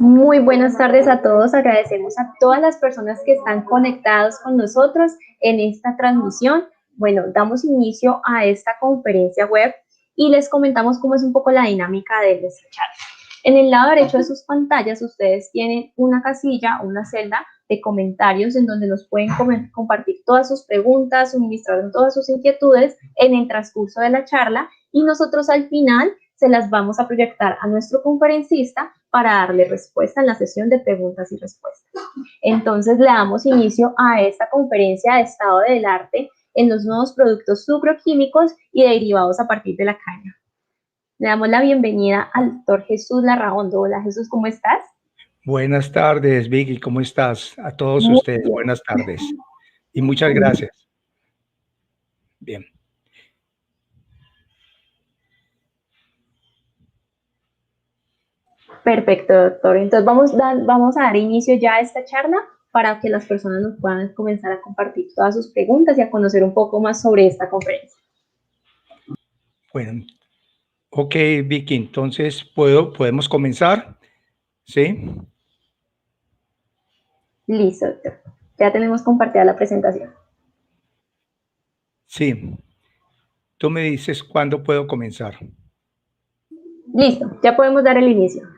Muy buenas tardes a todos. Agradecemos a todas las personas que están conectados con nosotros en esta transmisión. Bueno, damos inicio a esta conferencia web y les comentamos cómo es un poco la dinámica de nuestra charla. En el lado derecho de sus pantallas ustedes tienen una casilla, una celda de comentarios en donde nos pueden compartir todas sus preguntas, suministrar todas sus inquietudes en el transcurso de la charla y nosotros al final se las vamos a proyectar a nuestro conferencista para darle respuesta en la sesión de preguntas y respuestas. Entonces le damos inicio a esta conferencia de estado del arte en los nuevos productos sucroquímicos y derivados a partir de la caña. Le damos la bienvenida al doctor Jesús Larraondo. Hola Jesús, ¿cómo estás? Buenas tardes, Vicky, ¿cómo estás? A todos Muy ustedes, bien. buenas tardes. Y muchas gracias. Bien. Perfecto, doctor. Entonces vamos a dar inicio ya a esta charla para que las personas nos puedan comenzar a compartir todas sus preguntas y a conocer un poco más sobre esta conferencia. Bueno, ok, Vicky, entonces podemos comenzar, ¿sí? Listo, doctor. Ya tenemos compartida la presentación. Sí. Tú me dices cuándo puedo comenzar. Listo, ya podemos dar el inicio.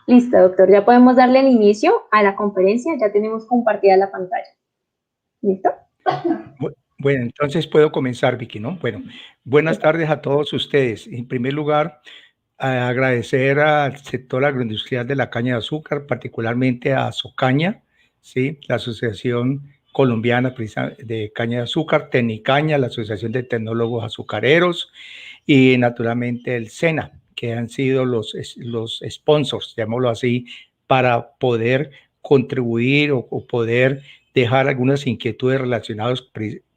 Listo, doctor. Ya podemos darle el inicio a la conferencia. Ya tenemos compartida la pantalla. ¿Listo? Bueno, entonces puedo comenzar, Vicky, ¿no? Bueno, buenas tardes a todos ustedes. En primer lugar, agradecer al sector agroindustrial de la caña de azúcar, particularmente a Socaña, ¿sí? La Asociación Colombiana de Caña de Azúcar, Tecnicaña, la Asociación de Tecnólogos Azucareros y naturalmente el SENA, que han sido los sponsors, llamémoslo así, para poder contribuir o poder dejar algunas inquietudes relacionadas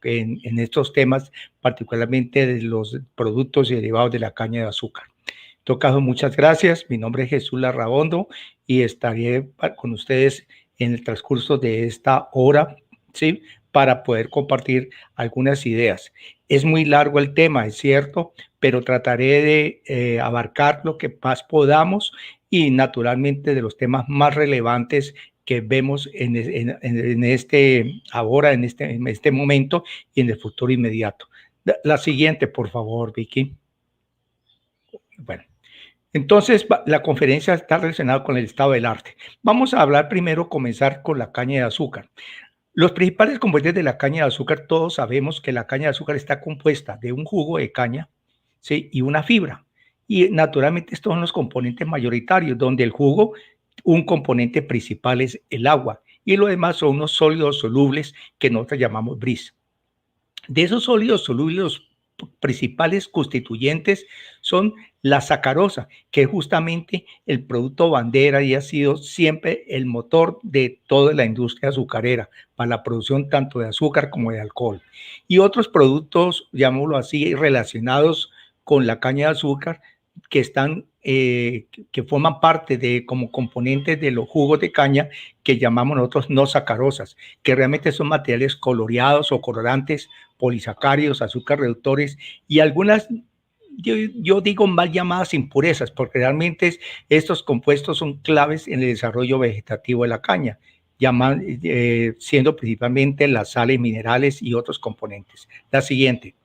en estos temas, particularmente de los productos y derivados de la caña de azúcar. En todo caso, muchas gracias. Mi nombre es Jesús Larraondo y estaré con ustedes en el transcurso de esta hora, ¿sí? Para poder compartir algunas ideas. Es muy largo el tema, es cierto, pero trataré de abarcar lo que más podamos y naturalmente de los temas más relevantes que vemos en este ahora, en este momento y en el futuro inmediato. La siguiente, por favor, Vicky. Bueno. Entonces, la conferencia está relacionada con el estado del arte. Vamos a hablar primero, comenzar con la caña de azúcar. Los principales componentes de la caña de azúcar, todos sabemos que la caña de azúcar está compuesta de un jugo de caña, ¿sí? Y una fibra. Y naturalmente estos son los componentes mayoritarios, donde el jugo, un componente principal es el agua, y lo demás son unos sólidos solubles que nosotros llamamos bris. De esos sólidos solubles, los principales constituyentes son la sacarosa, que es justamente el producto bandera y ha sido siempre el motor de toda la industria azucarera para la producción tanto de azúcar como de alcohol. Y otros productos, llamémoslo así, relacionados con la caña de azúcar que están que forman parte de como componentes de los jugos de caña que llamamos nosotros no sacarosas, que realmente son materiales coloreados o colorantes, polisacáridos, azúcar reductores y algunas yo digo mal llamadas impurezas, porque realmente estos compuestos son claves en el desarrollo vegetativo de la caña, siendo principalmente las sales minerales y otros componentes. La siguiente.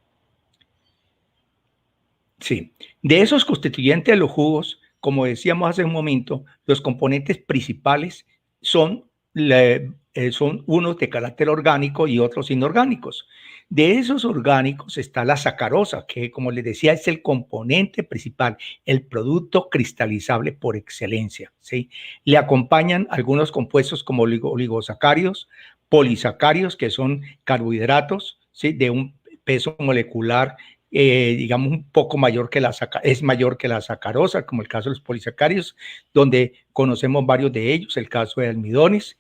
Sí, de esos constituyentes de los jugos, como decíamos hace un momento, los componentes principales son, son unos de carácter orgánico y otros inorgánicos. De esos orgánicos está la sacarosa, que como les decía es el componente principal, el producto cristalizable por excelencia, ¿sí? Le acompañan algunos compuestos como oligosacáridos, polisacáridos, que son carbohidratos, ¿sí? De un peso molecular digamos, un poco mayor que es mayor que la sacarosa, como el caso de los polisacáridos, donde conocemos varios de ellos, el caso de almidones,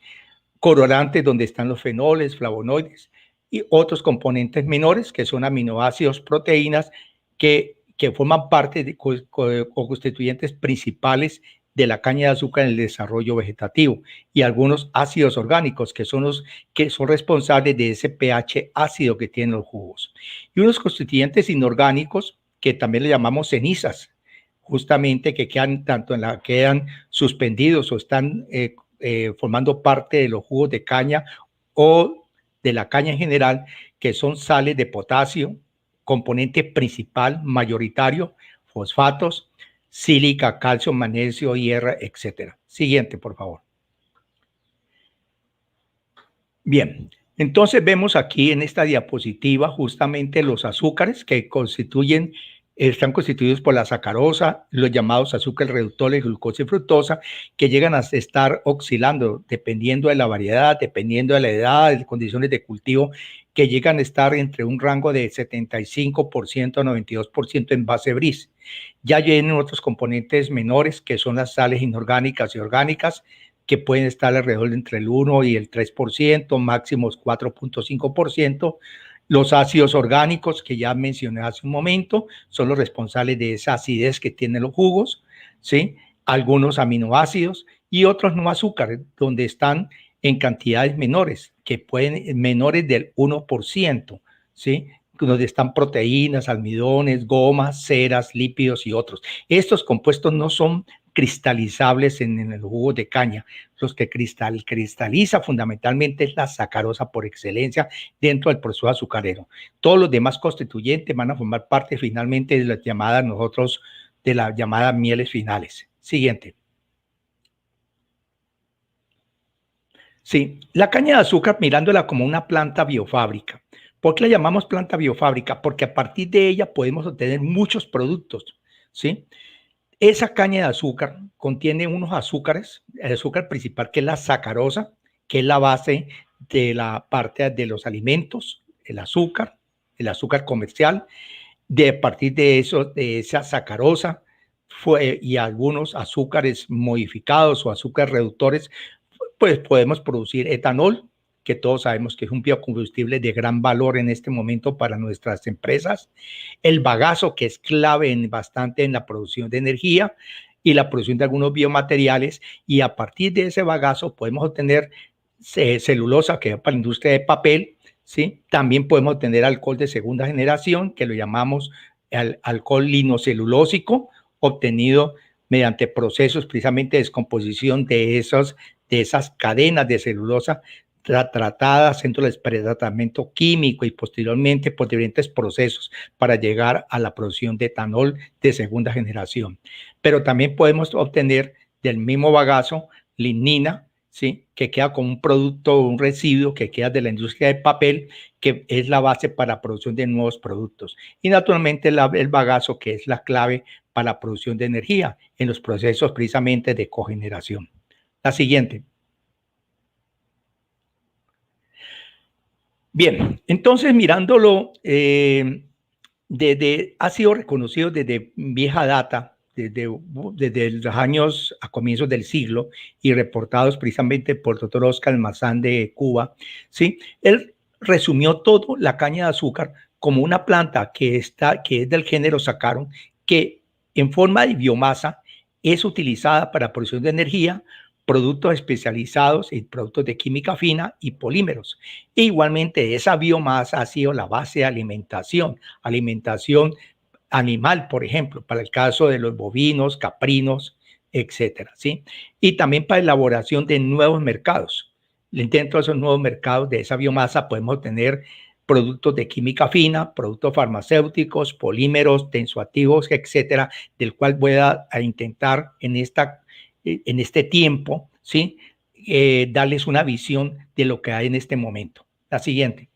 colorantes donde están los fenoles, flavonoides y otros componentes menores que son aminoácidos, proteínas que forman parte de, o constituyentes principales de la caña de azúcar en el desarrollo vegetativo, y algunos ácidos orgánicos que son los que son responsables de ese pH ácido que tienen los jugos, y unos constituyentes inorgánicos que también le llamamos cenizas, justamente que quedan tanto quedan suspendidos o están formando parte de los jugos de caña o de la caña en general, que son sales de potasio, componente principal mayoritario, fosfatos, sílica, calcio, magnesio, hierro, etcétera. Siguiente, por favor. Bien, entonces vemos aquí en esta diapositiva justamente los azúcares que están constituidos por la sacarosa, los llamados azúcares reductores, glucosa y fructosa, que llegan a estar oscilando dependiendo de la variedad, dependiendo de la edad, de condiciones de cultivo, que llegan a estar entre un rango de 75% a 92% en base bris. Ya vienen otros componentes menores, que son las sales inorgánicas y orgánicas, que pueden estar alrededor de entre el 1 y el 3%, máximos 4.5%. Los ácidos orgánicos, que ya mencioné hace un momento, son los responsables de esa acidez que tienen los jugos, ¿sí? Algunos aminoácidos y otros no azúcares, donde están en cantidades menores, que pueden menores del 1%, ¿sí? Donde están proteínas, almidones, gomas, ceras, lípidos y otros. Estos compuestos no son cristalizables en el jugo de caña. Los que cristaliza fundamentalmente es la sacarosa por excelencia dentro del proceso azucarero. Todos los demás constituyentes van a formar parte finalmente de las llamadas mieles finales. Siguiente. Sí, la caña de azúcar mirándola como una planta biofábrica. ¿Por qué la llamamos planta biofábrica? Porque a partir de ella podemos obtener muchos productos, ¿sí? Esa caña de azúcar contiene unos azúcares, el azúcar principal que es la sacarosa, que es la base de la parte de los alimentos, el azúcar comercial. A partir de eso, de esa sacarosa y algunos azúcares modificados o azúcares reductores, pues podemos producir etanol, que todos sabemos que es un biocombustible de gran valor en este momento para nuestras empresas, el bagazo, que es clave bastante en la producción de energía y la producción de algunos biomateriales, y a partir de ese bagazo podemos obtener celulosa, que es para la industria de papel, ¿sí? También podemos obtener alcohol de segunda generación, que lo llamamos alcohol linocelulósico, obtenido mediante procesos precisamente de descomposición de esas cadenas de celulosa tratadas dentro del tratamiento químico y posteriormente por diferentes procesos para llegar a la producción de etanol de segunda generación. Pero también podemos obtener del mismo bagazo lignina, ¿sí? Que queda como un producto, un residuo que queda de la industria de papel, que es la base para la producción de nuevos productos. Y naturalmente el bagazo, que es la clave para la producción de energía en los procesos precisamente de cogeneración. La siguiente. Bien, entonces mirándolo, ha sido reconocido desde vieja data, desde los años a comienzos del siglo, y reportados precisamente por el doctor Oscar Almazán de Cuba, ¿sí? Él resumió todo la caña de azúcar como una planta que es del género Saccharum, que en forma de biomasa es utilizada para producción de energía, productos especializados y productos de química fina y polímeros. E igualmente esa biomasa ha sido la base de alimentación animal, por ejemplo, para el caso de los bovinos, caprinos, etcétera, ¿sí? Y también para elaboración de nuevos mercados. Dentro de esos nuevos mercados de esa biomasa podemos tener productos de química fina, productos farmacéuticos, polímeros, tensoactivos, etcétera, del cual voy a intentar en este tiempo, ¿sí? Darles una visión de lo que hay en este momento. La siguiente.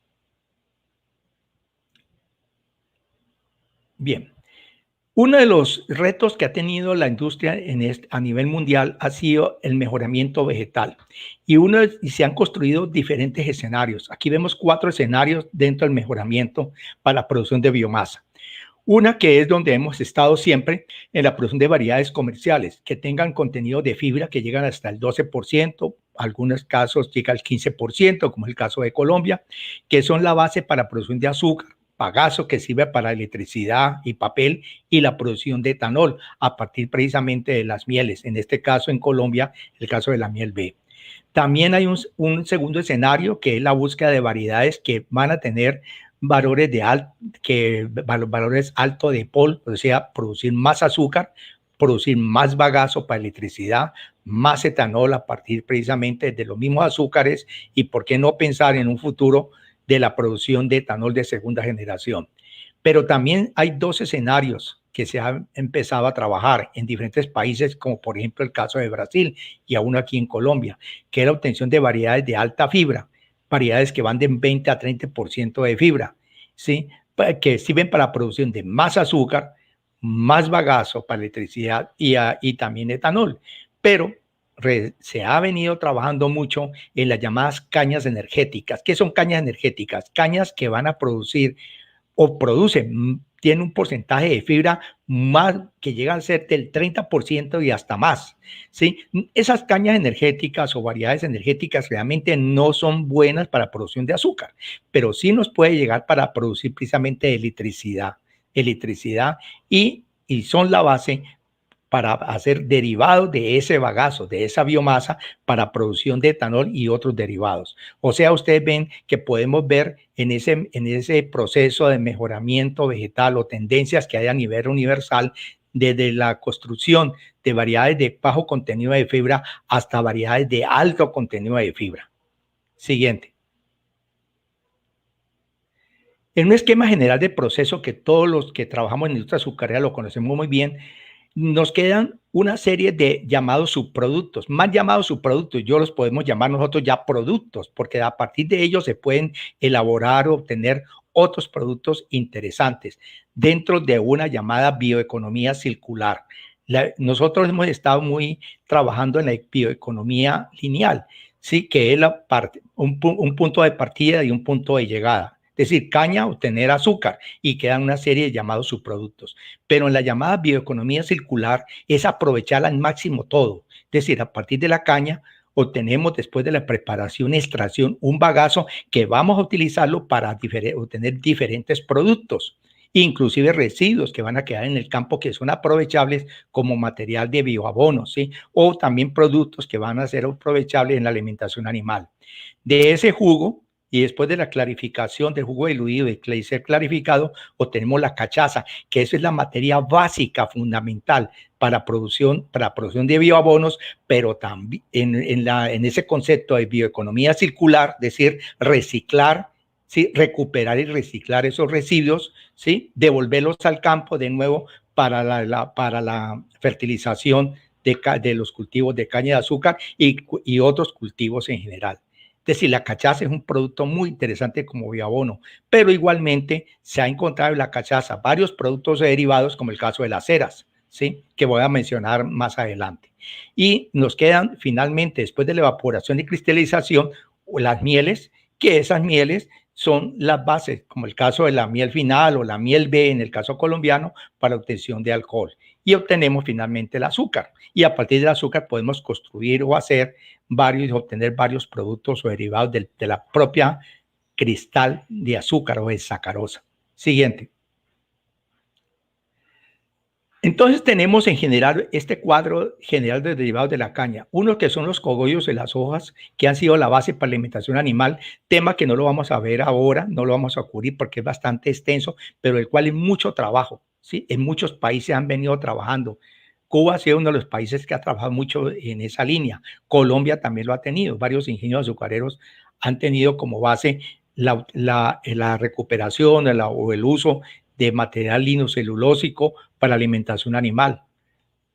Bien. Uno de los retos que ha tenido la industria a nivel mundial ha sido el mejoramiento vegetal. Y se han construido diferentes escenarios. Aquí vemos 4 escenarios dentro del mejoramiento para la producción de biomasa. Una que es donde hemos estado siempre en la producción de variedades comerciales que tengan contenido de fibra que llegan hasta el 12%, algunos casos llega al 15%, como es el caso de Colombia, que son la base para la producción de azúcar, bagazo que sirve para electricidad y papel y la producción de etanol a partir precisamente de las mieles, en este caso en Colombia, el caso de la miel B. También hay un segundo escenario que es la búsqueda de variedades que van a tener valores, valores altos de POL, o sea, producir más azúcar, producir más bagazo para electricidad, más etanol a partir precisamente de los mismos azúcares y por qué no pensar en un futuro de la producción de etanol de segunda generación. Pero también hay dos escenarios que se han empezado a trabajar en diferentes países, como por ejemplo el caso de Brasil y aún aquí en Colombia, que es la obtención de variedades de alta fibra, variedades que van de 20 a 30% de fibra, ¿sí? Que sirven para la producción de más azúcar, más bagazo para electricidad y también etanol. Pero se ha venido trabajando mucho en las llamadas cañas energéticas. ¿Qué son cañas energéticas? Cañas que van a producir o producen, tiene un porcentaje de fibra más que llega a ser del 30% y hasta más, ¿sí? Esas cañas energéticas o variedades energéticas realmente no son buenas para la producción de azúcar, pero sí nos puede llegar para producir precisamente electricidad y son la base para hacer derivados de ese bagazo, de esa biomasa, para producción de etanol y otros derivados. O sea, ustedes ven que podemos ver en ese proceso de mejoramiento vegetal o tendencias que hay a nivel universal, desde la construcción de variedades de bajo contenido de fibra hasta variedades de alto contenido de fibra. Siguiente. En un esquema general de proceso que todos los que trabajamos en la industria azucarera lo conocemos muy bien, nos quedan una serie de llamados subproductos, más llamados subproductos, yo los podemos llamar nosotros ya productos, porque a partir de ellos se pueden elaborar o obtener otros productos interesantes dentro de una llamada bioeconomía circular. Nosotros hemos estado muy trabajando en la bioeconomía lineal, ¿sí? Que es un punto de partida y un punto de llegada. Es decir, caña, obtener azúcar y quedan una serie de llamados subproductos. Pero en la llamada bioeconomía circular es aprovechar al máximo todo. Es decir, a partir de la caña obtenemos después de la preparación, extracción, un bagazo que vamos a utilizarlo para obtener diferentes productos, inclusive residuos que van a quedar en el campo que son aprovechables como material de bioabonos, ¿sí? O también productos que van a ser aprovechables en la alimentación animal. De ese jugo, y después de la clarificación del jugo diluido y ser clarificado, obtenemos la cachaza, que eso es la materia básica, fundamental para producción de bioabonos, pero también en ese concepto de bioeconomía circular, es decir, reciclar, ¿sí? Recuperar y reciclar esos residuos, ¿sí? Devolverlos al campo de nuevo para la fertilización de los cultivos de caña de azúcar y otros cultivos en general. Es decir, la cachaza es un producto muy interesante como bioabono, pero igualmente se ha encontrado en la cachaza varios productos derivados, como el caso de las ceras, ¿sí? Que voy a mencionar más adelante. Y nos quedan finalmente, después de la evaporación y cristalización, las mieles, que esas mieles son las bases, como el caso de la miel final o la miel B en el caso colombiano, para obtención de alcohol. Y obtenemos finalmente el azúcar. Y a partir del azúcar podemos construir o obtener varios productos o derivados de la propia cristal de azúcar o de sacarosa. Siguiente. Entonces tenemos en general este cuadro general de derivados de la caña. Uno que son los cogollos de las hojas, que han sido la base para la alimentación animal, tema que no lo vamos a ver ahora, no lo vamos a cubrir porque es bastante extenso, pero el cual es mucho trabajo, ¿sí? En muchos países han venido trabajando. Cuba ha sido uno de los países que ha trabajado mucho en esa línea. Colombia también lo ha tenido. Varios ingenios azucareros han tenido como base la recuperación o el uso de material linocelulósico para alimentación animal,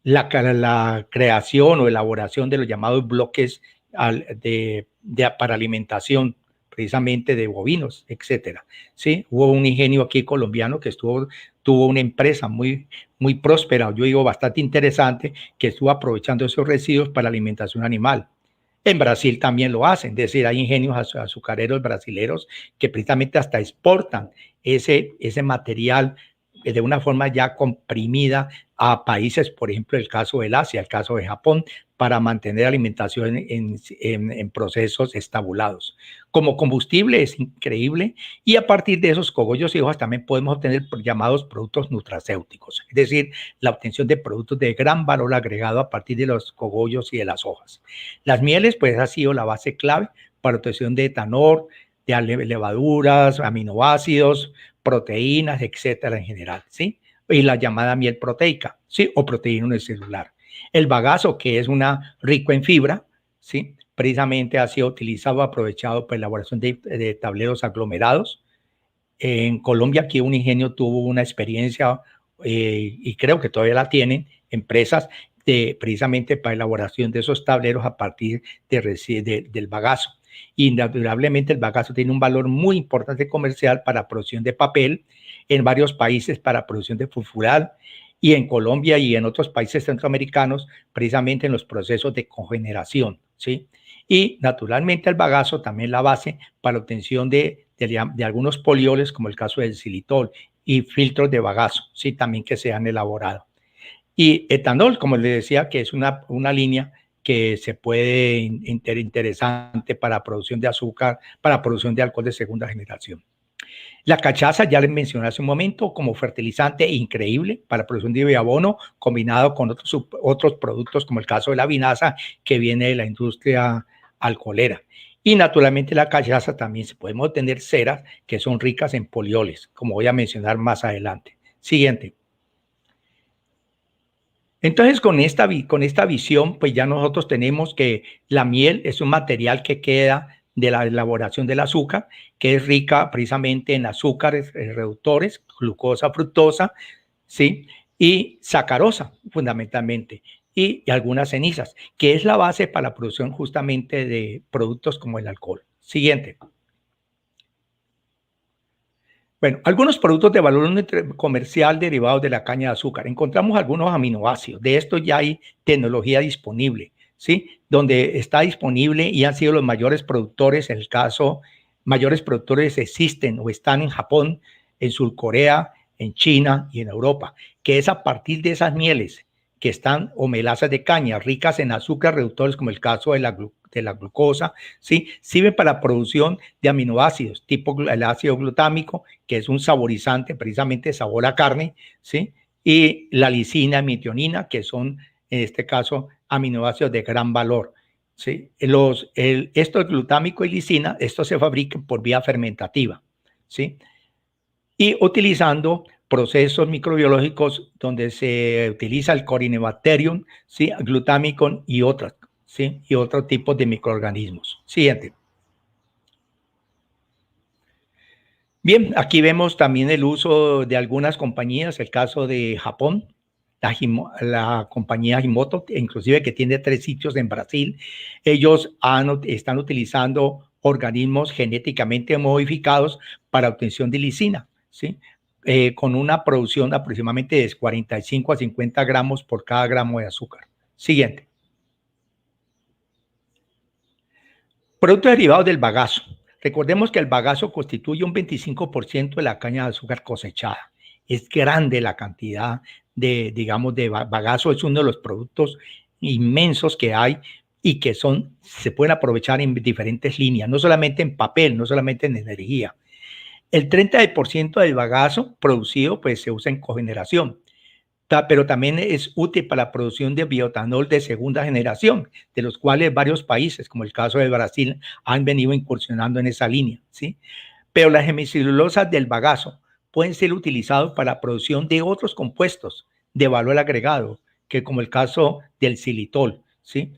la creación o elaboración de los llamados bloques para alimentación precisamente de bovinos, etcétera. ¿Sí? Hubo un ingenio aquí colombiano que tuvo una empresa muy próspera, yo digo bastante interesante, que estuvo aprovechando esos residuos para alimentación animal. En Brasil también lo hacen, es decir, hay ingenios azucareros brasileños que precisamente hasta exportan ese material de una forma ya comprimida a países, por ejemplo, el caso del Asia, el caso de Japón, para mantener alimentación en procesos estabulados. Como combustible es increíble, y a partir de esos cogollos y hojas también podemos obtener llamados productos nutracéuticos, es decir, la obtención de productos de gran valor agregado a partir de los cogollos y de las hojas. Las mieles, pues, ha sido la base clave para obtención de etanol, de levaduras, aminoácidos, proteínas, etcétera, en general, ¿sí? Y la llamada miel proteica, ¿sí? O proteína unicelular. El bagazo, que es rico en fibra, ¿sí? Precisamente ha sido utilizado, aprovechado para la elaboración de tableros aglomerados. En Colombia, aquí un ingenio tuvo una experiencia, y creo que todavía la tienen, empresas precisamente para elaboración de esos tableros a partir del bagazo. Indudablemente el bagazo tiene un valor muy importante comercial para producción de papel, en varios países para producción de furfural, y en Colombia y en otros países centroamericanos, precisamente en los procesos de cogeneración, ¿sí? Y naturalmente el bagazo también la base para la obtención de algunos polioles, como el caso del xilitol, y filtros de bagazo, ¿sí? También que se han elaborado. Y etanol, como les decía, que es una línea que se puede interesante para producción de azúcar, para producción de alcohol de segunda generación. La cachaza, ya les mencioné hace un momento, como fertilizante increíble para producción de bioabono, combinado con otros productos, como el caso de la vinaza, que viene de la industria alcoholera. Y naturalmente la cachaza también se pueden obtener ceras que son ricas en polioles, como voy a mencionar más adelante. Siguiente. Entonces, con esta visión, pues ya nosotros tenemos que la miel es un material que queda de la elaboración del azúcar, que es rica precisamente en azúcares reductores, glucosa, fructosa, ¿sí? Y sacarosa, fundamentalmente, y algunas cenizas, que es la base para la producción justamente de productos como el alcohol. Siguiente. Bueno, algunos productos de valor comercial derivados de la caña de azúcar. Encontramos algunos aminoácidos. De esto ya hay tecnología disponible, ¿sí? Donde está disponible y han sido los mayores productores, en el caso, mayores productores existen o están en Japón, en Surcorea, en China y en Europa, que es a partir de esas mieles que están, o melazas de caña, ricas en azúcar reductores, como el caso de la glucosa, ¿sí? Sirve para la producción de aminoácidos, tipo el ácido glutámico, que es un saborizante, precisamente sabor a carne, ¿sí? Y la lisina, metionina, que son, en este caso, aminoácidos de gran valor, ¿sí? Esto glutámico y lisina, esto se fabrica por vía fermentativa, ¿sí? Y utilizando procesos microbiológicos donde se utiliza el Corynebacterium, ¿sí? Glutamicum y otras, ¿sí? Y otros tipos de microorganismos. Siguiente. Bien, aquí vemos también el uso de algunas compañías, el caso de Japón, la compañía Himoto, inclusive que tiene 3 sitios en Brasil. Ellos están utilizando organismos genéticamente modificados para obtención de lisina, ¿sí? Con una producción aproximadamente de 45 a 50 gramos por cada gramo de azúcar. Siguiente. Productos derivados del bagazo. Recordemos que el bagazo constituye un 25% de la caña de azúcar cosechada. Es grande la cantidad digamos, de bagazo. Es uno de los productos inmensos que hay y que se pueden aprovechar en diferentes líneas, no solamente en papel, no solamente en energía. El 30% del bagazo producido pues se usa en cogeneración, pero también es útil para la producción de bioetanol de segunda generación, de los cuales varios países, como el caso de Brasil, han venido incursionando en esa línea, ¿sí? Pero las hemicelulosas del bagazo pueden ser utilizados para la producción de otros compuestos de valor agregado, que como el caso del xilitol, ¿sí?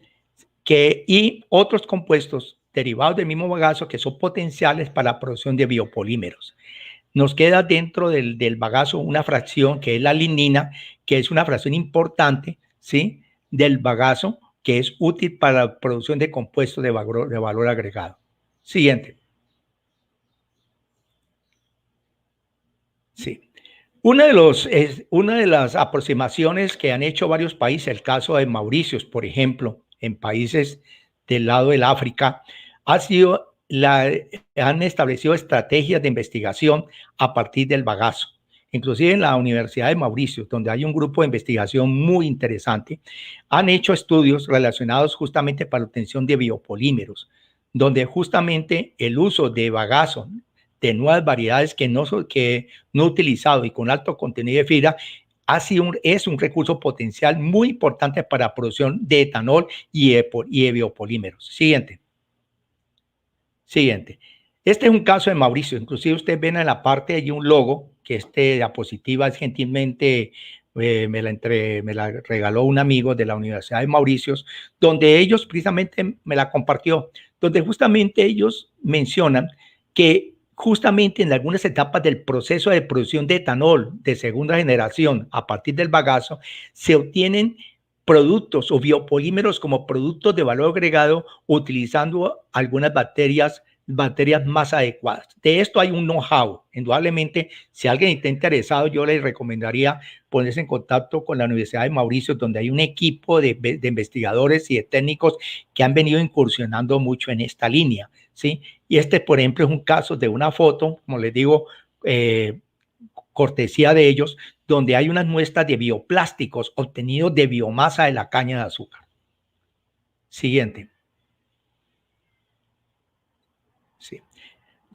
Y otros compuestos derivados del mismo bagazo que son potenciales para la producción de biopolímeros. Nos queda dentro del bagazo una fracción que es la lignina, que es una fracción importante, ¿sí? Del bagazo, que es útil para la producción de compuestos de valor agregado. Siguiente. Sí. Una de las aproximaciones que han hecho varios países, el caso de Mauricios, por ejemplo, en países del lado del África, ha sido han establecido estrategias de investigación a partir del bagazo. inclusive en la Universidad de Mauricio, donde hay un grupo de investigación muy interesante, han hecho estudios relacionados justamente para la obtención de biopolímeros, donde justamente el uso de bagazo de nuevas variedades que no utilizado y con alto contenido de fibra es un recurso potencial muy importante para la producción de etanol y de biopolímeros. Siguiente. Este es un caso de Mauricio. Inclusive ustedes ven en la parte de allí un logo que diapositiva es gentilmente me la regaló un amigo de la Universidad de Mauricios, donde ellos precisamente me la compartió, donde justamente ellos mencionan que justamente en algunas etapas del proceso de producción de etanol de segunda generación a partir del bagazo se obtienen productos o biopolímeros como productos de valor agregado utilizando algunas bacterias más adecuadas. De esto hay un know-how. Indudablemente, si alguien está interesado, yo les recomendaría ponerse en contacto con la Universidad de Mauricio, donde hay un equipo de investigadores y de técnicos que han venido incursionando mucho en esta línea, ¿sí? Y por ejemplo, es un caso de una foto, como les digo, cortesía de ellos, donde hay unas muestras de bioplásticos obtenidos de biomasa de la caña de azúcar. Siguiente. Sí.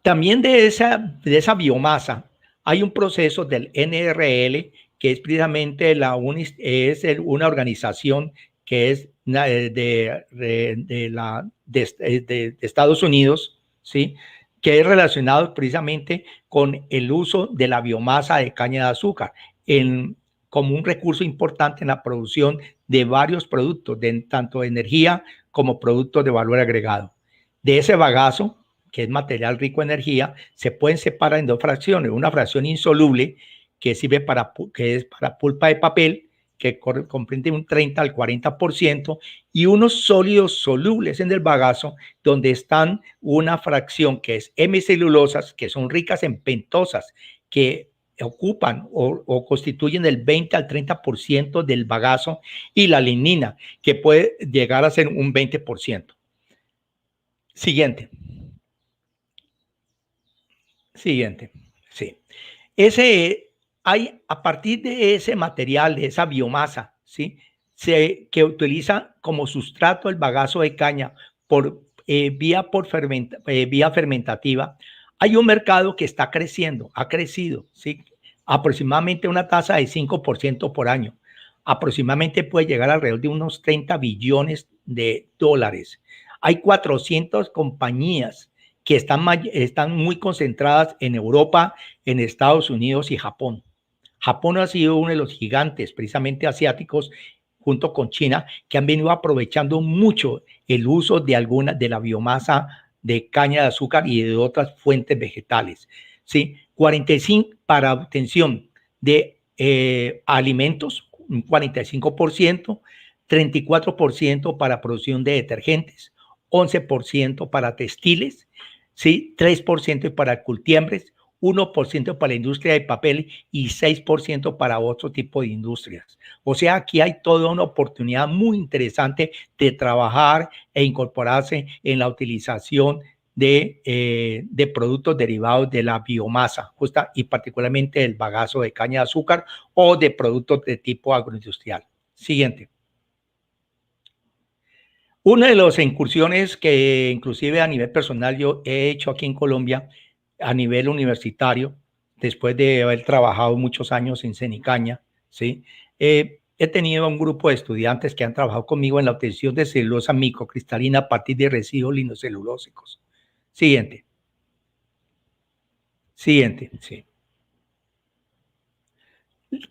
También de esa biomasa hay un proceso del NRL, que es precisamente una organización que es de Estados Unidos, ¿sí? Que es relacionado precisamente con el uso de la biomasa de caña de azúcar como un recurso importante en la producción de varios productos, tanto de energía como productos de valor agregado. De ese bagazo, que es material rico en energía, se pueden separar en dos fracciones. Una fracción insoluble, que es para pulpa de papel, que comprende un 30 al 40%, y unos sólidos solubles en el bagazo, donde están una fracción que es hemicelulosas, que son ricas en pentosas, que ocupan o constituyen el 20 al 30% del bagazo, y la lignina, que puede llegar a ser un 20%. Siguiente. Sí. A partir de ese material, de esa biomasa, ¿sí? Que utiliza como sustrato el bagazo de caña vía fermentativa, hay un mercado que está creciendo, ha crecido, ¿sí? Aproximadamente una tasa de 5% por año. Aproximadamente puede llegar alrededor de unos 30 billones de dólares. Hay 400 compañías que están muy concentradas en Europa, en Estados Unidos y Japón. Japón ha sido uno de los gigantes, precisamente asiáticos, junto con China, que han venido aprovechando mucho el uso de la biomasa de caña de azúcar y de otras fuentes vegetales. ¿Sí? 45% para obtención de alimentos, un 45%, 34% para producción de detergentes, 11% para textiles, ¿sí? 3% para cultiembres, 1% para la industria de papel y 6% para otro tipo de industrias. O sea, aquí hay toda una oportunidad muy interesante de trabajar e incorporarse en la utilización de productos derivados de la biomasa, y particularmente del bagazo de caña de azúcar o de productos de tipo agroindustrial. Siguiente. Una de las incursiones que inclusive a nivel personal yo he hecho aquí en Colombia, a nivel universitario, después de haber trabajado muchos años en Cenicaña, ¿sí? He tenido un grupo de estudiantes que han trabajado conmigo en la obtención de celulosa microcristalina a partir de residuos linocelulósicos. Siguiente, sí.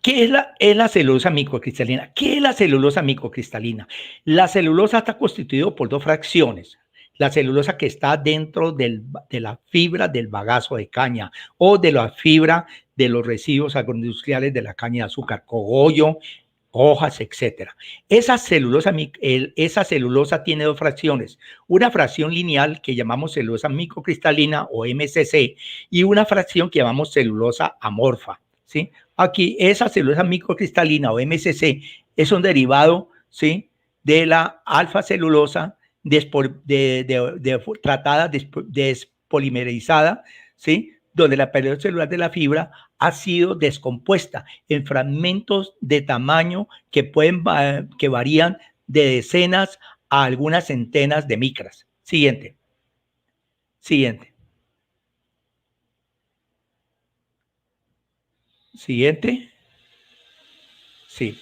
¿Qué es la celulosa microcristalina? ¿Qué es la celulosa microcristalina? La celulosa está constituida por dos fracciones. La celulosa que está dentro de la fibra del bagazo de caña o de la fibra de los residuos agroindustriales de la caña de azúcar, cogollo, hojas, etcétera. Esa celulosa tiene dos fracciones. Una fracción lineal que llamamos celulosa microcristalina o MCC y una fracción que llamamos celulosa amorfa, ¿sí? Aquí, esa celulosa microcristalina o MCC es un derivado, ¿sí? De la alfa celulosa tratada, despolimerizada, ¿sí? donde la pared celular de la fibra ha sido descompuesta en fragmentos de tamaño que varían de decenas a algunas centenas de micras. Siguiente. Siguiente. Siguiente. Sí.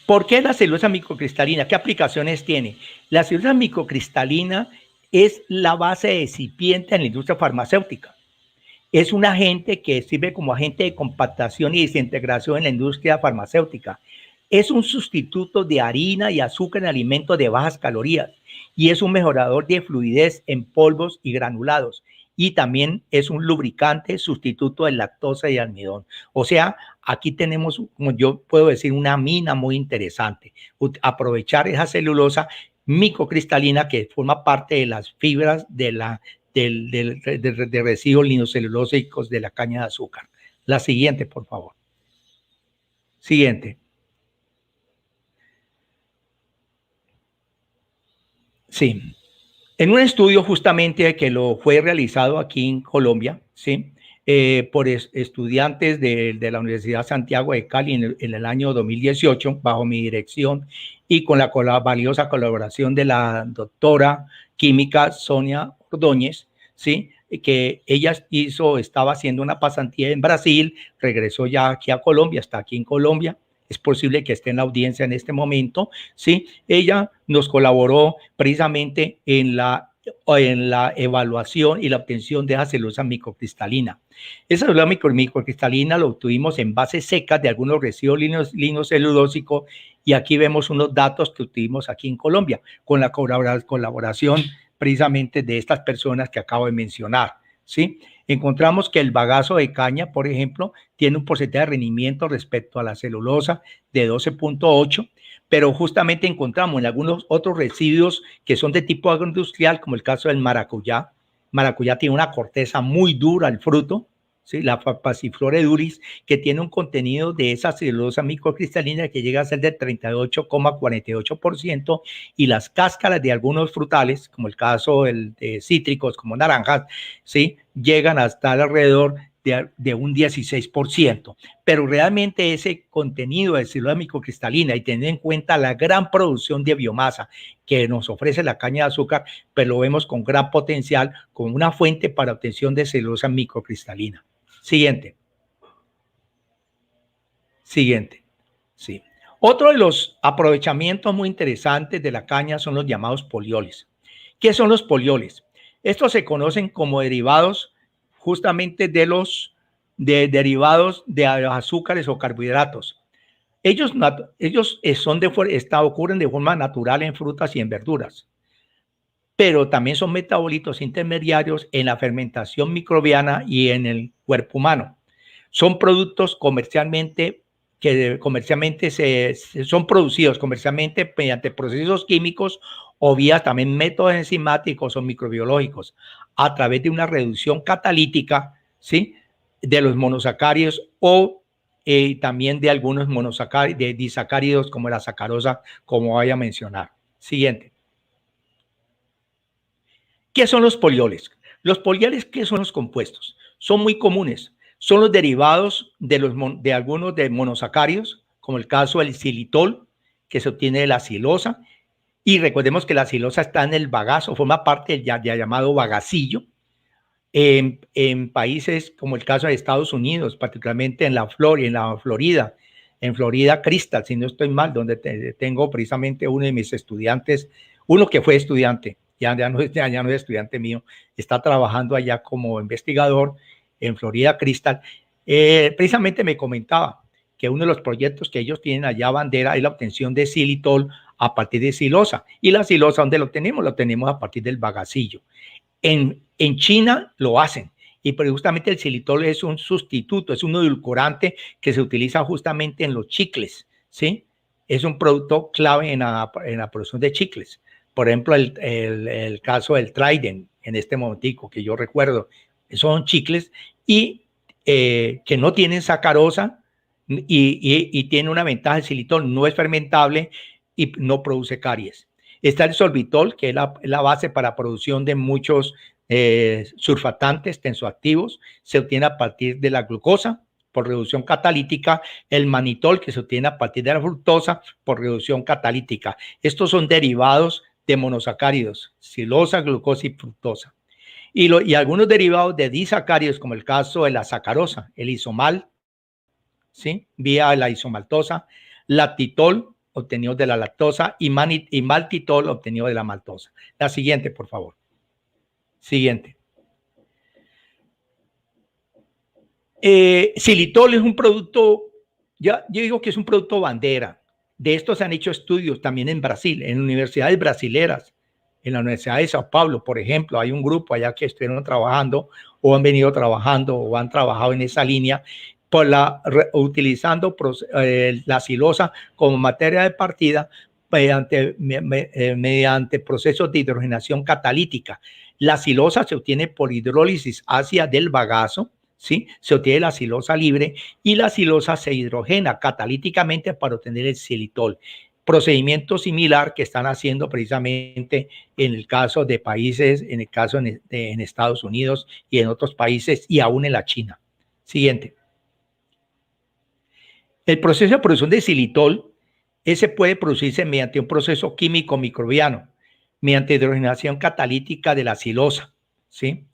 ¿Por qué la celulosa microcristalina? ¿Qué aplicaciones tiene? La celulosa microcristalina es la base excipiente en la industria farmacéutica. Es un agente que sirve como agente de compactación y desintegración en la industria farmacéutica. Es un sustituto de harina y azúcar en alimentos de bajas calorías y es un mejorador de fluidez en polvos y granulados. Y también es un lubricante sustituto de lactosa y almidón. O sea, aquí tenemos, como yo puedo decir, una mina muy interesante. Aprovechar esa celulosa microcristalina que forma parte de las fibras de residuos linocelulósicos de la caña de azúcar. La siguiente, por favor. Siguiente. Sí. En un estudio justamente que lo fue realizado aquí en Colombia, ¿sí? Por estudiantes de la Universidad Santiago de Cali en el año 2018, bajo mi dirección y con la valiosa colaboración de la doctora química Sonia Ordóñez, ¿sí? Que ella estaba haciendo una pasantía en Brasil, regresó ya aquí a Colombia, está aquí en Colombia. Es posible que esté en la audiencia en este momento, ¿sí? Ella nos colaboró precisamente en la evaluación y la obtención de esa celulosa microcristalina. Esa celulosa microcristalina lo obtuvimos en bases secas de algunos residuos linocelulósicos y aquí vemos unos datos que obtuvimos aquí en Colombia con la colaboración precisamente de estas personas que acabo de mencionar, ¿sí? Encontramos que el bagazo de caña, por ejemplo, tiene un porcentaje de rendimiento respecto a la celulosa de 12.8, pero justamente encontramos en algunos otros residuos que son de tipo agroindustrial, como el caso del maracuyá. Maracuyá tiene una corteza muy dura, el fruto, ¿sí? La Passiflora edulis, que tiene un contenido de esa celulosa microcristalina que llega a ser del 38,48%, y las cáscaras de algunos frutales, como el caso de cítricos, como naranjas, ¿sí? Llegan hasta alrededor de un 16%, pero realmente ese contenido de celulosa microcristalina y teniendo en cuenta la gran producción de biomasa que nos ofrece la caña de azúcar, pero lo vemos con gran potencial como una fuente para obtención de celulosa microcristalina. Siguiente. Siguiente. Sí. Otro de los aprovechamientos muy interesantes de la caña son los llamados polioles. ¿Qué son los polioles? Estos se conocen como derivados justamente de los derivados de los azúcares o carbohidratos. Ellos ocurren de forma natural en frutas y en verduras, pero también son metabolitos intermediarios en la fermentación microbiana y en el cuerpo humano. Son productos que comercialmente son producidos comercialmente mediante procesos químicos o vías también métodos enzimáticos o microbiológicos a través de una reducción catalítica, ¿sí? De los monosacáridos o también de algunos monosacáridos, de disacáridos como la sacarosa, como voy a mencionar. Siguiente. ¿Qué son los polioles? Los polioles, ¿qué son los compuestos? Son muy comunes. Son los derivados de algunos de monosacáridos, como el caso del xilitol, que se obtiene de la silosa. Y recordemos que la silosa está en el bagazo, forma parte del ya llamado bagacillo. En países como el caso de Estados Unidos, particularmente en la Florida, en Florida Crystal, si no estoy mal, donde tengo precisamente uno de mis estudiantes, uno que fue estudiante, ya no es estudiante mío, está trabajando allá como investigador en Florida Crystal. Precisamente me comentaba que uno de los proyectos que ellos tienen allá bandera es la obtención de xilitol a partir de silosa. Y la silosa, ¿dónde lo tenemos? Lo tenemos a partir del bagacillo. En China lo hacen, y pero justamente el xilitol es un sustituto, es un edulcorante que se utiliza justamente en los chicles, ¿sí? Es un producto clave en la producción de chicles. Por ejemplo, el caso del Trident, en este momentico que yo recuerdo, son chicles y que no tienen sacarosa y tiene una ventaja, el xilitol no es fermentable y no produce caries. Está el sorbitol, que es la base para producción de muchos surfatantes tensoactivos, se obtiene a partir de la glucosa por reducción catalítica, el manitol que se obtiene a partir de la fructosa por reducción catalítica. Estos son derivados de monosacáridos, silosa, glucosa y fructosa. Y algunos derivados de disacáridos, como el caso de la sacarosa, el isomal, ¿sí? Vía la isomaltosa, lactitol, obtenido de la lactosa, y maltitol, obtenido de la maltosa. La siguiente, por favor. Siguiente. Xilitol es un producto, yo digo que es un producto bandera. De esto se han hecho estudios también en Brasil, en universidades brasileras, en la Universidad de Sao Paulo, por ejemplo. Hay un grupo allá que estuvieron trabajando o han venido trabajando o han trabajado en esa línea utilizando la silosa como materia de partida mediante procesos de hidrogenación catalítica. La silosa se obtiene por hidrólisis ácida del bagazo, ¿sí? Se obtiene la silosa libre y la silosa se hidrogena catalíticamente para obtener el xilitol. Procedimiento similar que están haciendo precisamente en el caso de países, en el caso en Estados Unidos y en otros países y aún en la China. Siguiente. El proceso de producción de xilitol, ese puede producirse mediante un proceso químico microbiano, mediante hidrogenación catalítica de la silosa, ¿sí?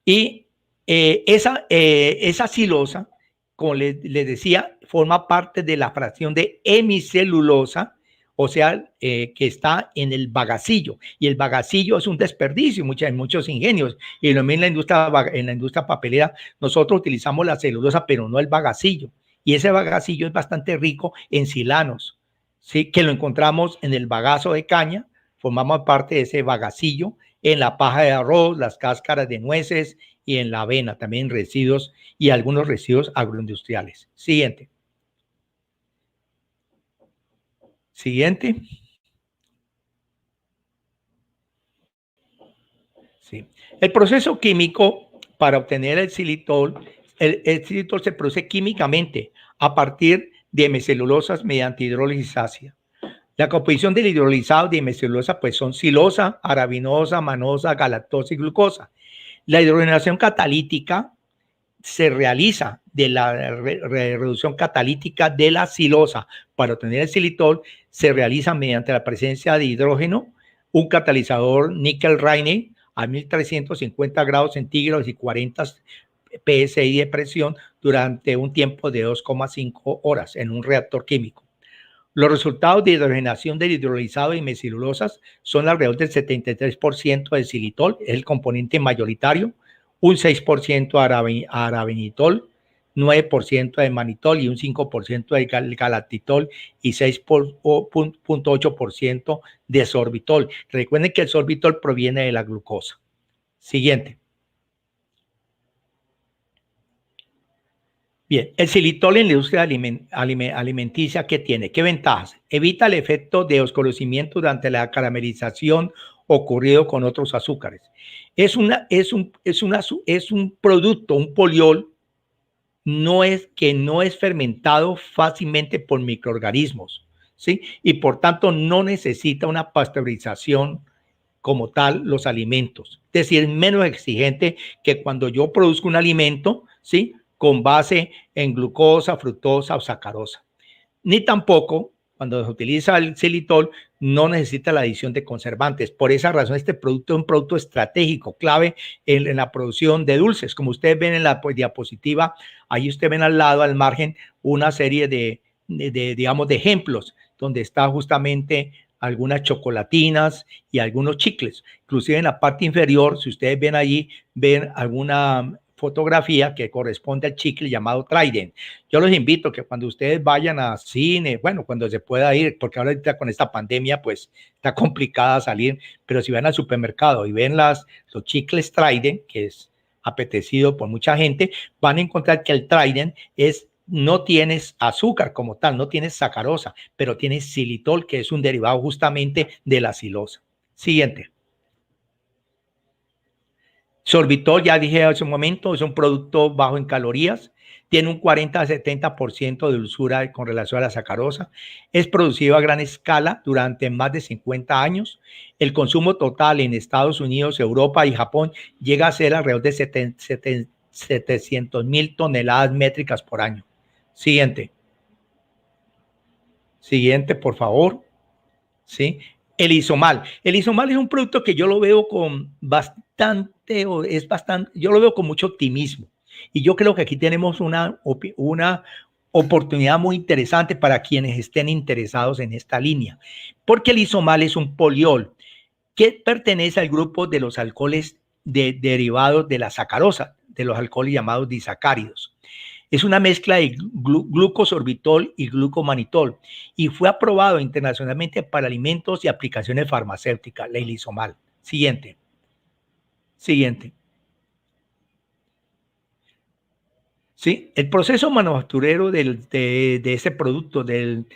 Y esa silosa, como les decía, forma parte de la fracción de hemicelulosa, o sea, que está en el bagacillo. Y el bagacillo es un desperdicio en muchos ingenios. Y lo mismo en la industria papelera, nosotros utilizamos la celulosa, pero no el bagacillo. Y ese bagacillo es bastante rico en silanos, ¿sí? Que lo encontramos en el bagazo de caña, formamos parte de ese bagacillo, en la paja de arroz, las cáscaras de nueces y en la avena, también residuos y algunos residuos agroindustriales. Siguiente. Siguiente. Sí. El proceso químico para obtener el xilitol, el xilitol se produce químicamente a partir de hemicelulosas mediante hidrólisis ácida. La composición del hidrolizado de hemicelulosa pues son silosa, arabinosa, manosa, galactosa y glucosa. La hidrogenación catalítica se realiza de la reducción catalítica de la silosa para obtener el xilitol, se realiza mediante la presencia de hidrógeno, un catalizador níquel-Rayleigh a 1350 grados centígrados y 40 psi de presión durante un tiempo de 2,5 horas en un reactor químico. Los resultados de hidrogenación del hidrolizado de hemicelulosas son alrededor del 73% del xilitol, es el componente mayoritario, un 6% arabenitol, 9% de manitol y un 5% de galactitol y 6,8% de sorbitol. Recuerden que el sorbitol proviene de la glucosa. Siguiente. Bien, el xilitol en la industria alimenticia, ¿qué tiene? ¿Qué ventajas? Evita el efecto de oscurecimiento durante la caramelización ocurrido con otros azúcares. Es un producto, un poliol, no es fermentado fácilmente por microorganismos, ¿sí? Y por tanto no necesita una pasteurización como tal los alimentos. Es decir, es menos exigente que cuando yo produzco un alimento, ¿sí? Con base en glucosa, fructosa o sacarosa. Ni tampoco, cuando se utiliza el xilitol, no necesita la adición de conservantes. Por esa razón, este producto es un producto estratégico, clave en la producción de dulces. Como ustedes ven en la diapositiva, ahí ustedes ven al lado, al margen, una serie digamos, de ejemplos, donde está justamente algunas chocolatinas y algunos chicles. Inclusive en la parte inferior, si ustedes ven allí, ven alguna fotografía que corresponde al chicle llamado Trident. Yo los invito a que cuando ustedes vayan a cine, bueno, cuando se pueda ir, porque ahorita con esta pandemia pues está complicada salir, pero si van al supermercado y ven los chicles Trident, que es apetecido por mucha gente, van a encontrar que el Trident no tienes azúcar como tal, no tienes sacarosa, pero tienes xilitol, que es un derivado justamente de la silosa. Siguiente. Sorbitol, ya dije hace un momento, es un producto bajo en calorías, tiene un 40 a 70% de dulzura con relación a la sacarosa, es producido a gran escala durante más de 50 años. El consumo total en Estados Unidos, Europa y Japón llega a ser alrededor de 700.000 toneladas métricas por año. Siguiente. Siguiente, por favor. ¿Sí? El isomal. El isomal es un producto que yo lo veo con bastante, yo lo veo con mucho optimismo. Y yo creo que aquí tenemos una oportunidad muy interesante para quienes estén interesados en esta línea. Porque el isomal es un poliol que pertenece al grupo de los alcoholes derivados de la sacarosa, de los alcoholes llamados disacáridos. Es una mezcla de glucosorbitol y glucomanitol y fue aprobado internacionalmente para alimentos y aplicaciones farmacéuticas, la lisomal. Siguiente. Siguiente. ¿Sí? El proceso manufacturero de ese producto, del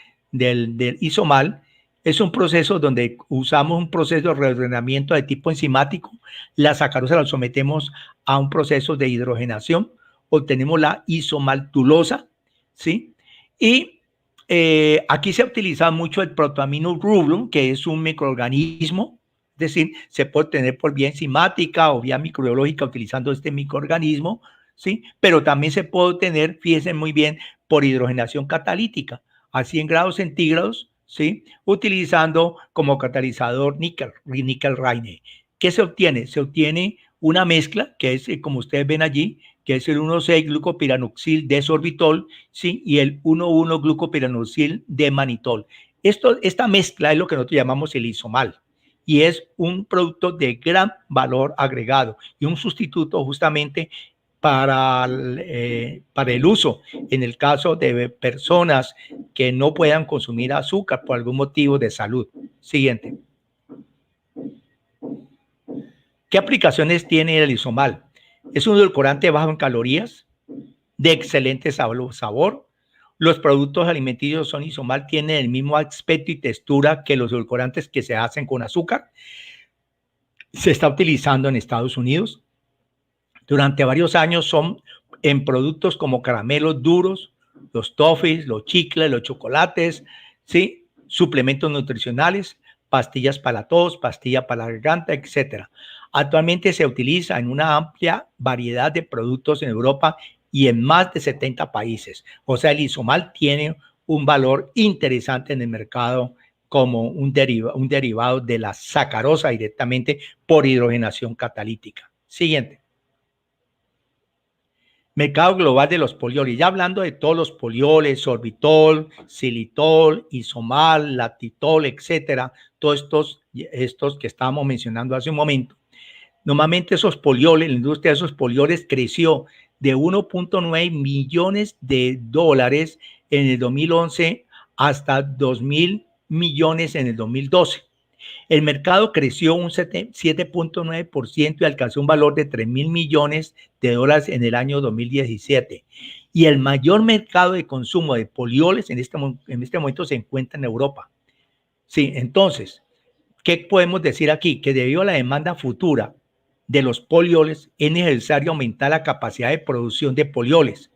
isomal, es un proceso donde usamos un proceso de reordenamiento de tipo enzimático. La sacarosa la sometemos a un proceso de hidrogenación, obtenemos la isomaltulosa, ¿sí? Y aquí se utiliza mucho el protoamino rubrum, que es un microorganismo, es decir, se puede obtener por vía enzimática o vía microbiológica utilizando este microorganismo, ¿sí? Pero también se puede obtener, fíjense muy bien, por hidrogenación catalítica a 100 grados centígrados, ¿sí? Utilizando como catalizador níquel-Reine. ¿Qué se obtiene? Se obtiene una mezcla que es, como ustedes ven allí, que es el 1,6-glucopiranoxil de sorbitol, ¿sí? Y el 1,1-glucopiranoxil de manitol. Esta mezcla es lo que nosotros llamamos el isomal y es un producto de gran valor agregado y un sustituto justamente para el uso en el caso de personas que no puedan consumir azúcar por algún motivo de salud. Siguiente. ¿Qué aplicaciones tiene el isomal? Es un edulcorante bajo en calorías, de excelente sabor. Los productos alimenticios son isomal, tienen el mismo aspecto y textura que los edulcorantes que se hacen con azúcar. Se está utilizando en Estados Unidos. Durante varios años son en productos como caramelos duros, los toffees, los chicles, los chocolates, ¿sí? Suplementos nutricionales, pastillas para la tos, pastillas para la garganta, etc. Actualmente se utiliza en una amplia variedad de productos en Europa y en más de 70 países. O sea, el isomal tiene un valor interesante en el mercado como un derivado de la sacarosa directamente por hidrogenación catalítica. Siguiente. Mercado global de los polioles. Ya hablando de todos los polioles, sorbitol, xilitol, isomal, lactitol, etcétera, todos estos que estábamos mencionando hace un momento. Normalmente esos polioles, la industria de esos polioles creció de 1.9 millones de dólares en el 2011 hasta 2.000 millones en el 2012. El mercado creció un 7.9% y alcanzó un valor de 3.000 millones de dólares en el año 2017. Y el mayor mercado de consumo de polioles en este momento se encuentra en Europa. Sí, entonces, ¿qué podemos decir aquí? Que debido a la demanda futura de los polioles, es necesario aumentar la capacidad de producción de polioles.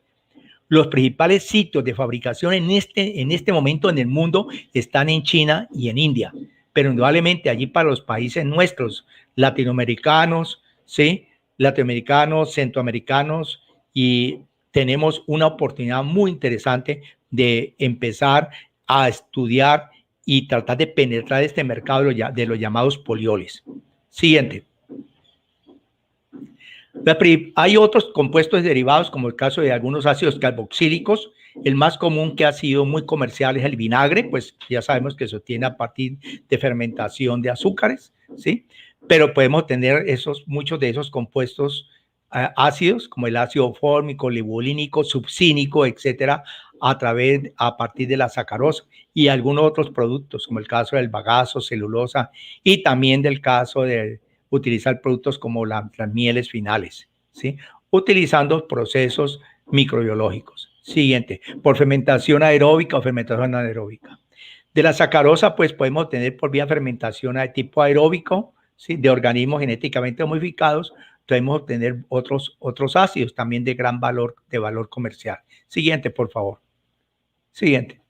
Los principales sitios de fabricación en este momento en el mundo están en China y en India, pero indudablemente allí para los países nuestros, latinoamericanos, ¿sí? Latinoamericanos, centroamericanos, y tenemos una oportunidad muy interesante de empezar a estudiar y tratar de penetrar este mercado de los llamados polioles. Siguiente. Hay otros compuestos derivados, como el caso de algunos ácidos carboxílicos. El más común que ha sido muy comercial es el vinagre, pues ya sabemos que se obtiene a partir de fermentación de azúcares, ¿sí? Pero podemos tener muchos de esos compuestos ácidos, como el ácido fórmico, libulínico, succínico, etcétera, a partir de la sacarosa y algunos otros productos, como el caso del bagazo, celulosa, y también del caso de utilizar productos como las mieles finales, ¿sí? Utilizando procesos microbiológicos. Siguiente, por fermentación aeróbica o fermentación anaeróbica. De la sacarosa, pues podemos tener por vía fermentación de tipo aeróbico, ¿sí? De organismos genéticamente modificados, podemos obtener otros ácidos también de gran valor comercial. Siguiente, por favor. Siguiente.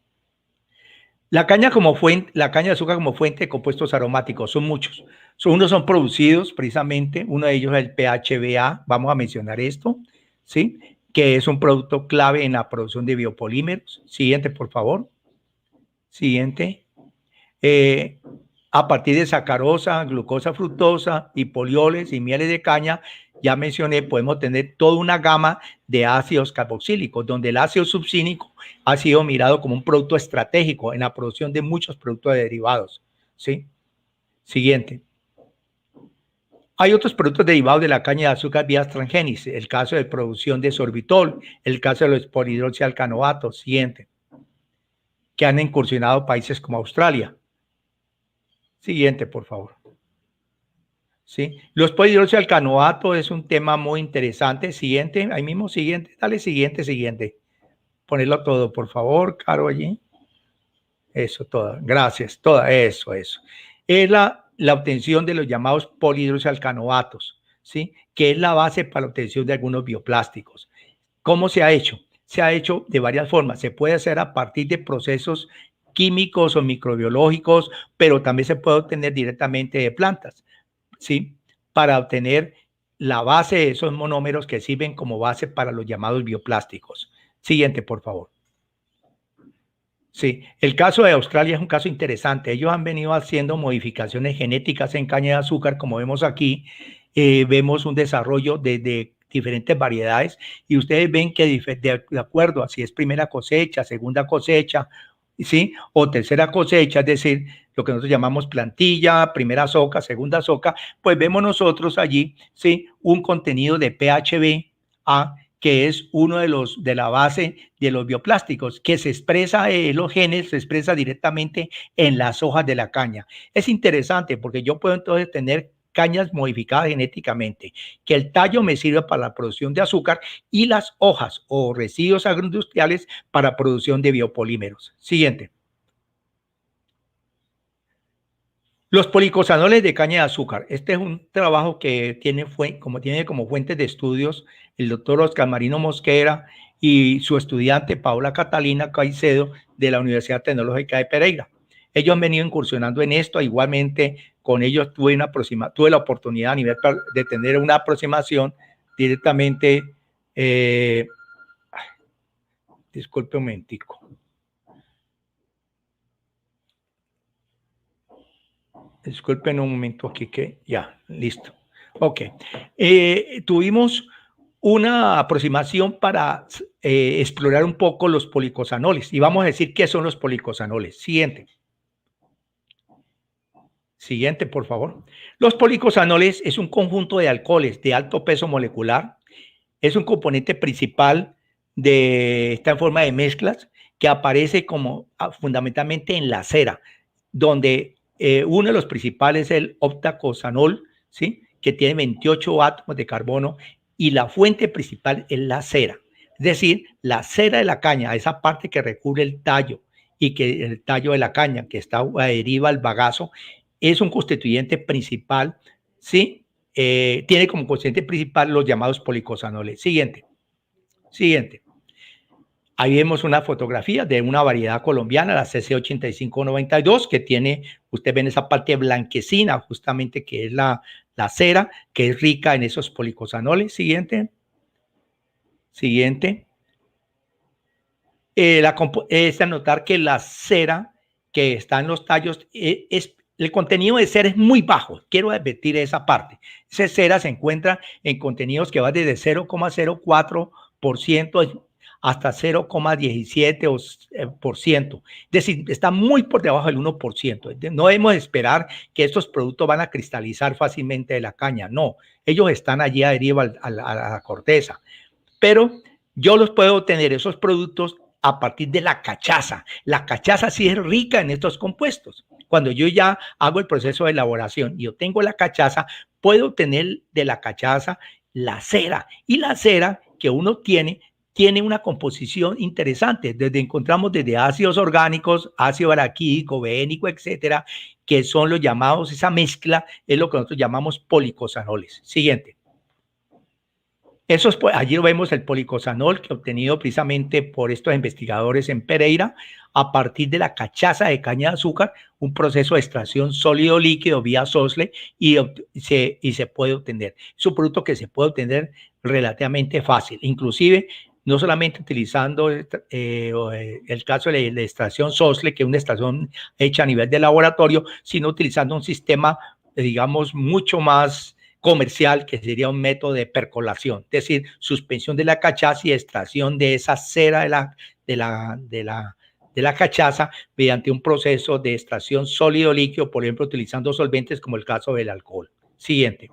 La caña de azúcar como fuente de compuestos aromáticos, son muchos. Unos son producidos precisamente, uno de ellos es el PHBA, vamos a mencionar esto, ¿sí? Que es un producto clave en la producción de biopolímeros. Siguiente, por favor. Siguiente. A partir de sacarosa, glucosa fructosa y polioles y mieles de caña, ya mencioné, podemos tener toda una gama de ácidos carboxílicos, donde el ácido succínico ha sido mirado como un producto estratégico en la producción de muchos productos derivados, ¿sí? Siguiente. Hay otros productos derivados de la caña de azúcar vía transgénesis, el caso de producción de sorbitol, el caso de los polihidroxialcanoatos, siguiente, que han incursionado países como Australia. Siguiente, por favor. ¿Sí? Los polihidroxialcanoatos es un tema muy interesante. Siguiente, ahí mismo, siguiente. Dale, siguiente. Ponerlo todo, por favor, Caro, allí. Eso, toda. Gracias, toda. Eso. Es la obtención de los llamados polihidroxialcanoatos, ¿sí? Que es la base para la obtención de algunos bioplásticos. ¿Cómo se ha hecho? Se ha hecho de varias formas. Se puede hacer a partir de procesos químicos o microbiológicos, pero también se puede obtener directamente de plantas, ¿sí? Para obtener la base de esos monómeros que sirven como base para los llamados bioplásticos. Siguiente, por favor. Sí, el caso de Australia es un caso interesante. Ellos han venido haciendo modificaciones genéticas en caña de azúcar, como vemos aquí. Vemos un desarrollo de diferentes variedades y ustedes ven que de acuerdo a si es primera cosecha, segunda cosecha, ¿sí? O tercera cosecha, es decir, lo que nosotros llamamos plantilla, primera soca, segunda soca, pues vemos nosotros allí, ¿sí? Un contenido de PHBA, que es uno de la base de los bioplásticos, que se expresa, los genes se expresa directamente en las hojas de la caña. Es interesante porque yo puedo entonces tener cañas modificadas genéticamente, que el tallo me sirve para la producción de azúcar y las hojas o residuos agroindustriales para producción de biopolímeros. Siguiente. Los policosanoles de caña de azúcar. Este es un trabajo que tiene como fuentes de estudios el doctor Oscar Marino Mosquera y su estudiante Paula Catalina Caicedo de la Universidad Tecnológica de Pereira. Ellos han venido incursionando en esto. Igualmente, con ellos tuve la oportunidad a nivel de tener una aproximación directamente. Disculpe un momentico. Disculpen un momento aquí que ya, listo. Ok. Tuvimos una aproximación para explorar un poco los policosanoles y vamos a decir qué son los policosanoles. Siguiente. Siguiente, por favor. Los policosanoles es un conjunto de alcoholes de alto peso molecular. Es un componente principal está en forma de mezclas que aparece como fundamentalmente en la cera, donde uno de los principales es el octacosanol, ¿sí? Que tiene 28 átomos de carbono y la fuente principal es la cera. Es decir, la cera de la caña, esa parte que recubre el tallo y que el tallo de la caña que está adheriva al bagazo, es un constituyente principal, ¿sí? Tiene como constituyente principal los llamados policosanoles. Siguiente. Ahí vemos una fotografía de una variedad colombiana, la CC8592, que tiene, ustedes ven esa parte blanquecina, justamente que es la cera, que es rica en esos policosanoles. Siguiente. Es de notar que la cera que está en los tallos, el contenido de cera es muy bajo. Quiero advertir esa parte. Esa cera se encuentra en contenidos que van desde 0,04% hasta 0,17%. Es decir, está muy por debajo del 1%. No debemos esperar que estos productos van a cristalizar fácilmente de la caña. No, ellos están allí adheridos a la corteza. Pero yo los puedo obtener esos productos a partir de la cachaza. La cachaza sí es rica en estos compuestos. Cuando yo ya hago el proceso de elaboración y obtengo la cachaza, puedo obtener de la cachaza la cera. Y la cera que uno tiene una composición interesante. Encontramos desde ácidos orgánicos, ácido araquídico, beénico, etcétera, que son los llamados, esa mezcla es lo que nosotros llamamos policosanoles. Siguiente. Eso es, allí vemos el policosanol que obtenido precisamente por estos investigadores en Pereira a partir de la cachaza de caña de azúcar, un proceso de extracción sólido-líquido vía SOSLE y se puede obtener. Es un producto que se puede obtener relativamente fácil, inclusive no solamente utilizando el caso de la extracción SOSLE, que es una extracción hecha a nivel de laboratorio, sino utilizando un sistema, digamos, mucho más comercial, que sería un método de percolación, es decir, suspensión de la cachaza y extracción de esa cera de la cachaza mediante un proceso de extracción sólido-líquido, por ejemplo, utilizando solventes como el caso del alcohol. Siguiente.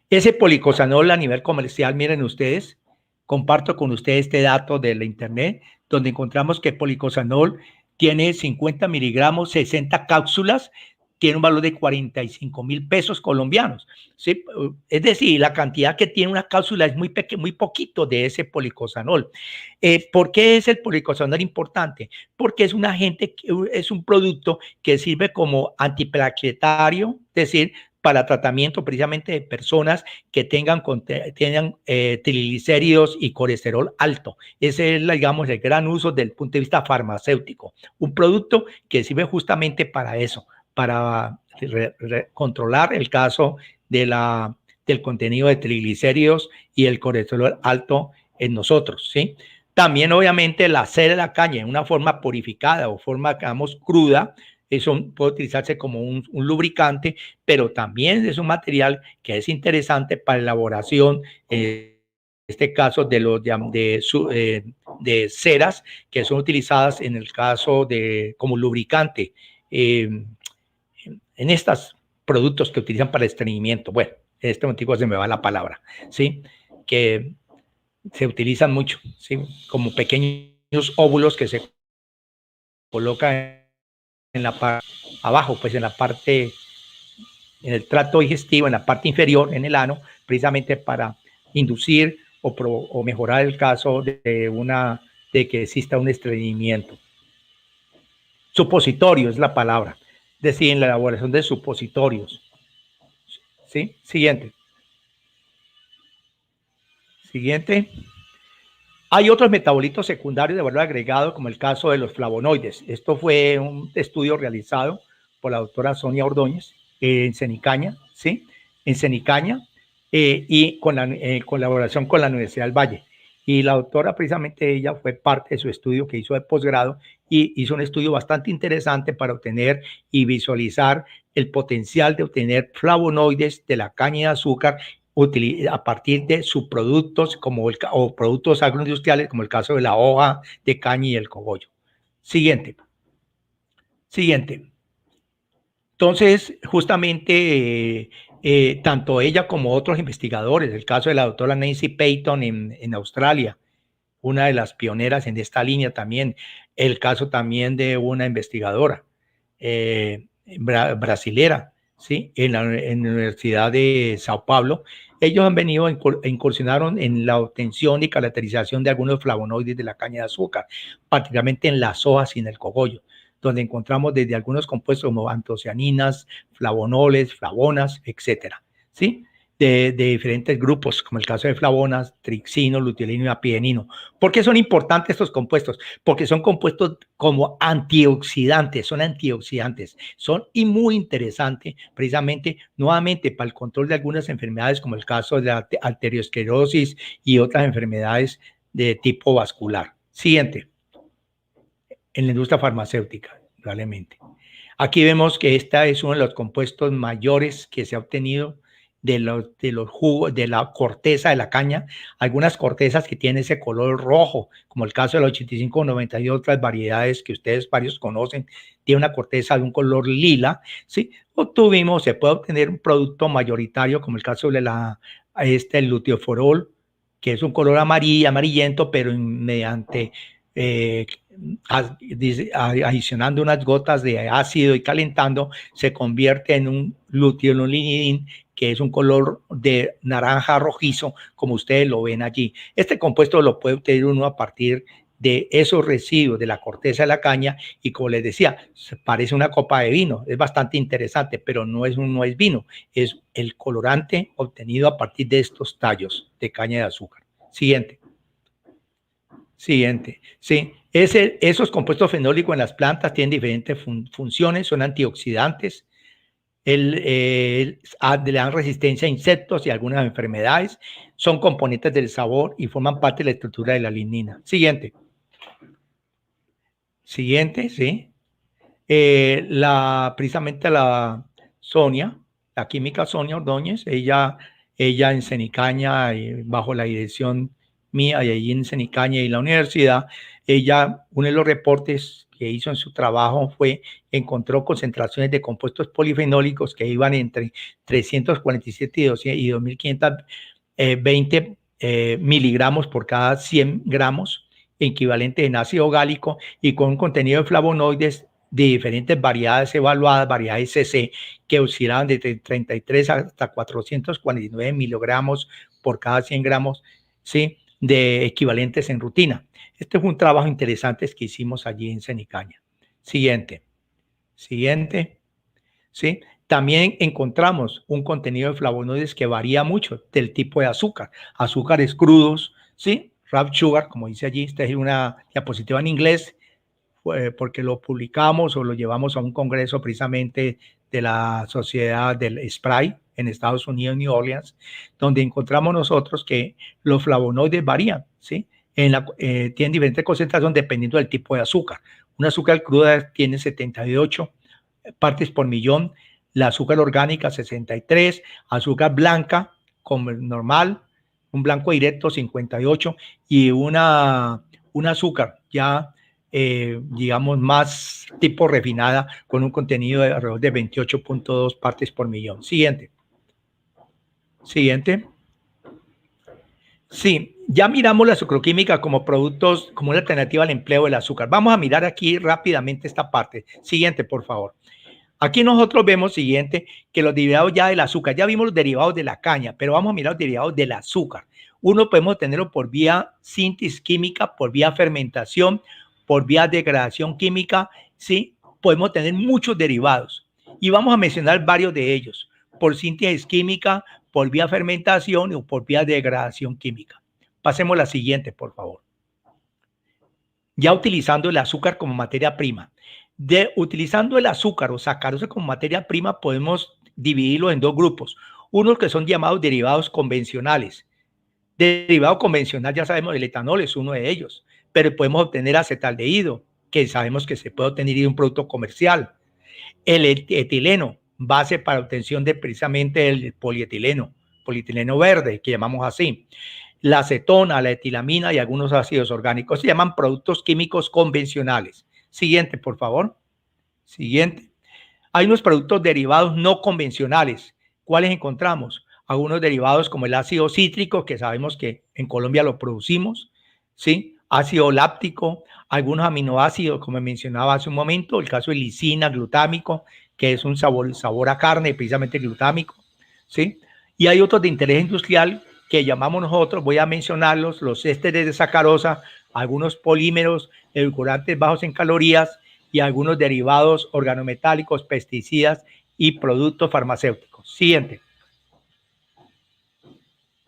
Ese policosanol a nivel comercial, miren ustedes, comparto con ustedes este dato de la internet, donde encontramos que policosanol tiene 50 miligramos, 60 cápsulas, tiene un valor de 45,000 pesos colombianos. ¿Sí? Es decir, la cantidad que tiene una cápsula es muy poquito de ese policosanol. ¿Por qué es el policosanol importante? Porque es un agente, es un producto que sirve como antiplaquetario, es decir, para tratamiento precisamente de personas que tengan triglicéridos y colesterol alto. Ese es, digamos, el gran uso desde el punto de vista farmacéutico. Un producto que sirve justamente para eso, para controlar el caso del contenido de triglicéridos y el colesterol alto en nosotros, ¿sí? También, obviamente, la cera de la caña en una forma purificada o forma, digamos, cruda, eso puede utilizarse como un lubricante, pero también es un material que es interesante para la elaboración, en este caso, de ceras que son utilizadas en el caso como lubricante en estos productos que utilizan para estreñimiento. Bueno, en este momento se me va la palabra, ¿sí? Que se utilizan mucho, ¿sí? Como pequeños óvulos que se colocan en la parte abajo, pues en la parte, en el tracto digestivo, en la parte inferior, en el ano, precisamente para inducir o mejorar el caso de que exista un estreñimiento. Supositorio es la palabra, es decir, en la elaboración de supositorios. ¿Sí? Siguiente. Hay otros metabolitos secundarios de valor agregado, como el caso de los flavonoides. Esto fue un estudio realizado por la doctora Sonia Ordóñez en Cenicaña, ¿sí? En Cenicaña, y con colaboración con la Universidad del Valle. Y la doctora, precisamente ella, fue parte de su estudio que hizo de posgrado y hizo un estudio bastante interesante para obtener y visualizar el potencial de obtener flavonoides de la caña de azúcar a partir de subproductos o productos agroindustriales, como el caso de la hoja de caña y el cogollo. Siguiente. Entonces, justamente, tanto ella como otros investigadores, el caso de la doctora Nancy Payton en Australia, una de las pioneras en esta línea también, el caso también de una investigadora brasilera, ¿sí? En la Universidad de Sao Paulo. Ellos han venido, incursionaron en la obtención y caracterización de algunos flavonoides de la caña de azúcar, particularmente en las hojas y en el cogollo, donde encontramos desde algunos compuestos como antocianinas, flavonoles, flavonas, etcétera, ¿sí? De diferentes grupos, como el caso de flavonas, trixino, luteolino y apigenino. ¿Por qué son importantes estos compuestos? Porque son compuestos como antioxidantes, son y muy interesantes precisamente nuevamente para el control de algunas enfermedades, como el caso de la arteriosclerosis y otras enfermedades de tipo vascular. Siguiente. En la industria farmacéutica, probablemente. Aquí vemos que esta es uno de los compuestos mayores que se ha obtenido de los jugos, de la corteza de la caña. Algunas cortezas que tienen ese color rojo, como el caso del 85-90 y otras variedades que ustedes varios conocen, tiene una corteza de un color lila, ¿sí? Se puede obtener un producto mayoritario, como el caso de el luteoforol, que es un color amarillento, pero mediante adicionando unas gotas de ácido y calentando, se convierte en un luteolinidin, que es un color de naranja rojizo, como ustedes lo ven allí. Este compuesto lo puede obtener uno a partir de esos residuos de la corteza de la caña y, como les decía, parece una copa de vino, es bastante interesante, pero no es vino, es el colorante obtenido a partir de estos tallos de caña de azúcar. Siguiente. Sí, esos compuestos fenólicos en las plantas tienen diferentes funciones, son antioxidantes, le dan resistencia a insectos y algunas enfermedades, son componentes del sabor y forman parte de la estructura de la lignina. Siguiente, sí. Precisamente la Sonia, la química Sonia Ordóñez, ella en Cenicaña, bajo la dirección mía y allí en Cenicaña y la universidad, ella, uno de los reportes que hizo en su trabajo encontró concentraciones de compuestos polifenólicos que iban entre 347 y 2520 miligramos por cada 100 gramos, equivalente en ácido gálico, y con un contenido de flavonoides de diferentes variedades evaluadas, variedades CC, que oscilaban de 33 hasta 449 miligramos por cada 100 gramos, ¿sí?, de equivalentes en rutina. Este fue un trabajo interesante que hicimos allí en Cenicaña. Siguiente, ¿sí? También encontramos un contenido de flavonoides que varía mucho del tipo de azúcar. Azúcares crudos, ¿sí? Raw sugar, como dice allí, esta es una diapositiva en inglés, porque lo publicamos o lo llevamos a un congreso precisamente de la Sociedad del Spray en Estados Unidos, New Orleans, donde encontramos nosotros que los flavonoides varían, ¿sí? Tienen diferentes concentraciones dependiendo del tipo de azúcar. Un azúcar cruda tiene 78 partes por millón, la azúcar orgánica 63, azúcar blanca como normal, un blanco directo 58 y un azúcar ya digamos más tipo refinada con un contenido de alrededor de 28.2 partes por millón. Siguiente. Sí, ya miramos la sucroquímica como productos, como una alternativa al empleo del azúcar. Vamos a mirar aquí rápidamente esta parte. Siguiente, por favor. Aquí nosotros vemos, siguiente, que los derivados ya del azúcar, ya vimos los derivados de la caña, pero vamos a mirar los derivados del azúcar. Uno podemos tenerlo por vía síntesis química, por vía fermentación, por vía degradación química, ¿sí? Podemos tener muchos derivados y vamos a mencionar varios de ellos, por síntesis química, por vía fermentación o por vía degradación química. Pasemos a la siguiente, por favor. Ya utilizando el azúcar como materia prima. Utilizando el azúcar o sacarosa como materia prima, podemos dividirlo en dos grupos. Unos que son llamados derivados convencionales. Derivado convencional, ya sabemos, el etanol es uno de ellos, pero podemos obtener acetaldehído, que sabemos que se puede obtener de un producto comercial. El etileno, base para obtención de precisamente el polietileno verde, que llamamos así. La acetona, la etilamina y algunos ácidos orgánicos se llaman productos químicos convencionales. Siguiente, por favor. Siguiente. Hay unos productos derivados no convencionales. ¿Cuáles encontramos? Algunos derivados como el ácido cítrico, que sabemos que en Colombia lo producimos, ¿sí? Ácido láctico, algunos aminoácidos, como mencionaba hace un momento, el caso de lisina, glutámico, que es un sabor a carne, precisamente glutámico, ¿sí? Y hay otros de interés industrial que llamamos nosotros, voy a mencionarlos, los ésteres de sacarosa, algunos polímeros, edulcorantes bajos en calorías y algunos derivados organometálicos, pesticidas y productos farmacéuticos.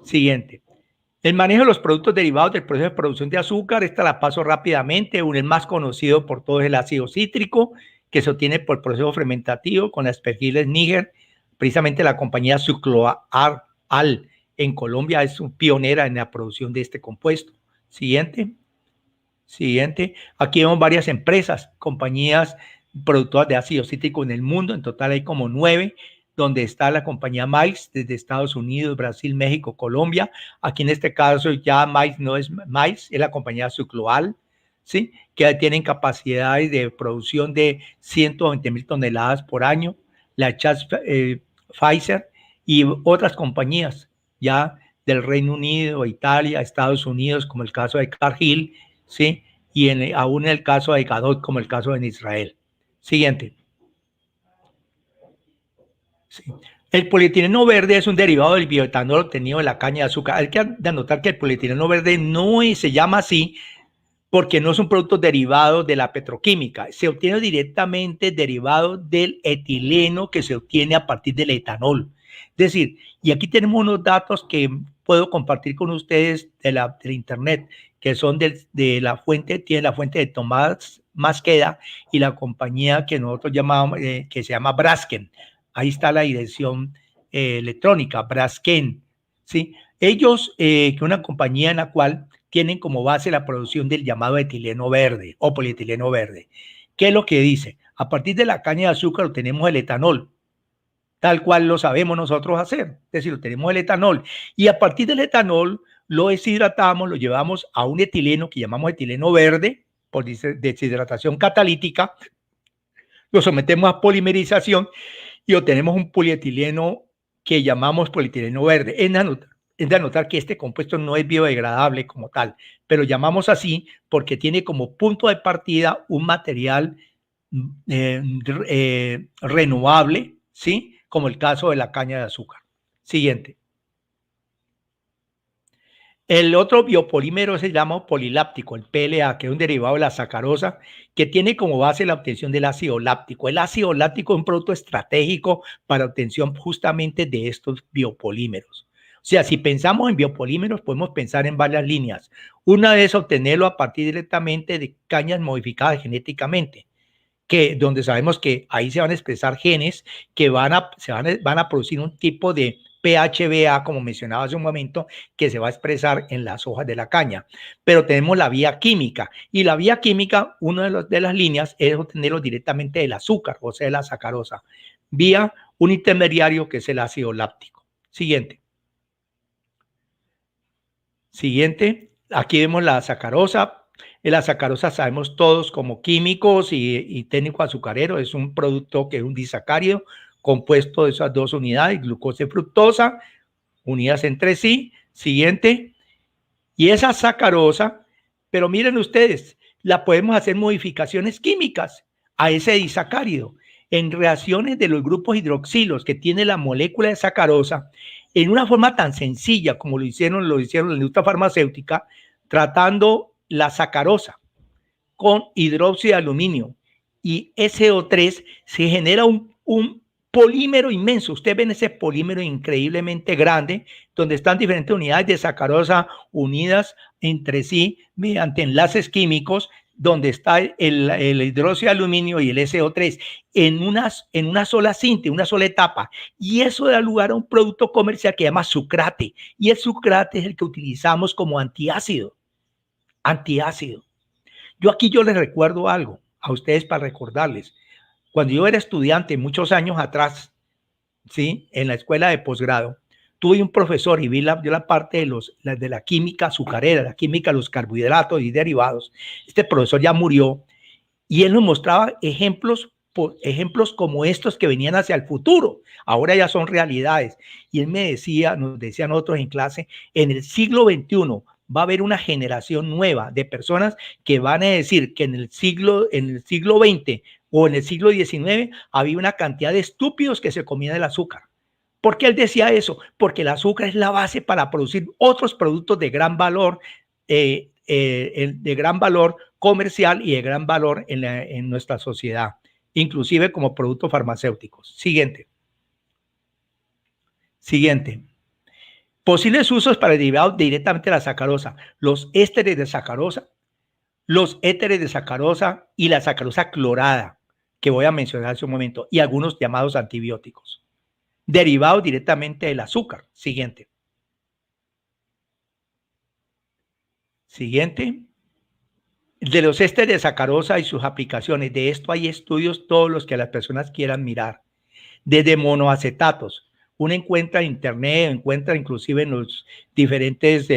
Siguiente. El manejo de los productos derivados del proceso de producción de azúcar, esta la paso rápidamente. El más conocido por todos es el ácido cítrico, que se obtiene por proceso fermentativo con las perfiles Níger. Precisamente la compañía Sucroal en Colombia es pionera en la producción de este compuesto. Siguiente. Aquí vemos varias empresas, compañías productoras de ácido cítrico en el mundo. En total hay como 9, donde está la compañía Mais desde Estados Unidos, Brasil, México, Colombia. Aquí en este caso ya Mais no es Mais, es la compañía Sucroal, ¿sí? Que tienen capacidades de producción de 120,000 toneladas por año. La Pfizer y otras compañías ya del Reino Unido, Italia, Estados Unidos, como el caso de Cargill, ¿sí? Y aún en el caso de Gadot, como el caso en Israel. Siguiente. Sí. El polietileno verde es un derivado del bioetanol obtenido de la caña de azúcar. Hay que anotar que el polietileno verde no se llama así porque no es un producto derivado de la petroquímica, se obtiene directamente derivado del etileno que se obtiene a partir del etanol. Es decir, y aquí tenemos unos datos que puedo compartir con ustedes de la internet, que son de la fuente, tiene la fuente de Tomás Masqueda y la compañía que nosotros llamamos, que se llama Braskem. Ahí está la dirección electrónica, Braskem, ¿sí? Ellos, que es una compañía en la cual tienen como base la producción del llamado etileno verde o polietileno verde. ¿Qué es lo que dice? A partir de la caña de azúcar obtenemos el etanol, tal cual lo sabemos nosotros hacer. Es decir, tenemos el etanol y a partir del etanol lo deshidratamos, lo llevamos a un etileno que llamamos etileno verde por deshidratación catalítica, lo sometemos a polimerización y obtenemos un polietileno que llamamos polietileno verde. Es de anotar que este compuesto no es biodegradable como tal, pero llamamos así porque tiene como punto de partida un material renovable, ¿sí? Como el caso de la caña de azúcar. Siguiente. El otro biopolímero se llama poliláptico, el PLA, que es un derivado de la sacarosa, que tiene como base la obtención del ácido láctico. El ácido láctico es un producto estratégico para obtención justamente de estos biopolímeros. O sea, si pensamos en biopolímeros, podemos pensar en varias líneas. Una es obtenerlo a partir directamente de cañas modificadas genéticamente, donde sabemos que ahí se van a expresar genes que van a producir un tipo de PHBA, como mencionaba hace un momento, que se va a expresar en las hojas de la caña. Pero tenemos la vía química, y la vía química, una de las líneas es obtenerlo directamente del azúcar, o sea, de la sacarosa, vía un intermediario que es el ácido láctico. Siguiente. Siguiente. Aquí vemos la sacarosa. La sacarosa sabemos todos como químicos y técnico azucarero, es un producto que es un disacárido compuesto de esas dos unidades, glucosa y fructosa, unidas entre sí. Siguiente. Y esa sacarosa, pero miren ustedes, la podemos hacer modificaciones químicas a ese disacárido en reacciones de los grupos hidroxilos que tiene la molécula de sacarosa en una forma tan sencilla como lo hicieron la industria farmacéutica, tratando la sacarosa con hidróxido de aluminio y SO3, se genera un polímero inmenso. Ustedes ven ese polímero increíblemente grande, donde están diferentes unidades de sacarosa unidas entre sí mediante enlaces químicos, donde está el hidróxido de aluminio y el SO3 en una sola síntesis, una sola etapa. Y eso da lugar a un producto comercial que se llama sucrate. Y el sucrate es el que utilizamos como antiácido. Antiácido. Yo les recuerdo algo a ustedes para recordarles. Cuando yo era estudiante muchos años atrás, ¿sí? En la escuela de posgrado, tuve un profesor y vi la parte de la química azucarera, la química de los carbohidratos y derivados. Este profesor ya murió y él nos mostraba ejemplos como estos que venían hacia el futuro. Ahora ya son realidades. Y él nos decía a nosotros en clase, en el siglo XXI va a haber una generación nueva de personas que van a decir que en el siglo XX o en el siglo XIX había una cantidad de estúpidos que se comían el azúcar. ¿Por qué él decía eso? Porque el azúcar es la base para producir otros productos de gran valor, comercial y de gran valor en nuestra sociedad, inclusive como productos farmacéuticos. Siguiente. Posibles usos para derivados directamente de la sacarosa: los ésteres de sacarosa, los éteres de sacarosa y la sacarosa clorada, que voy a mencionar hace un momento, y algunos llamados antibióticos, derivados directamente del azúcar. Siguiente. De los ésteres de sacarosa y sus aplicaciones. De esto hay estudios todos los que las personas quieran mirar. Desde monoacetatos. Uno encuentra en internet, encuentra inclusive en los diferentes